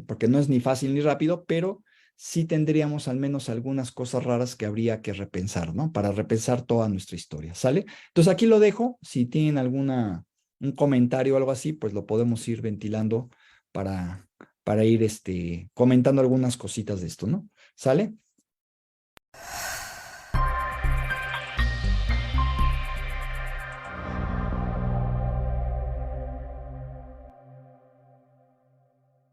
porque no es ni fácil ni rápido, pero sí tendríamos al menos algunas cosas raras que habría que repensar, ¿no? Para repensar toda nuestra historia, ¿sale? Entonces aquí lo dejo. Si tienen un comentario o algo así, pues lo podemos ir ventilando para ir comentando algunas cositas de esto, ¿no? ¿Sale?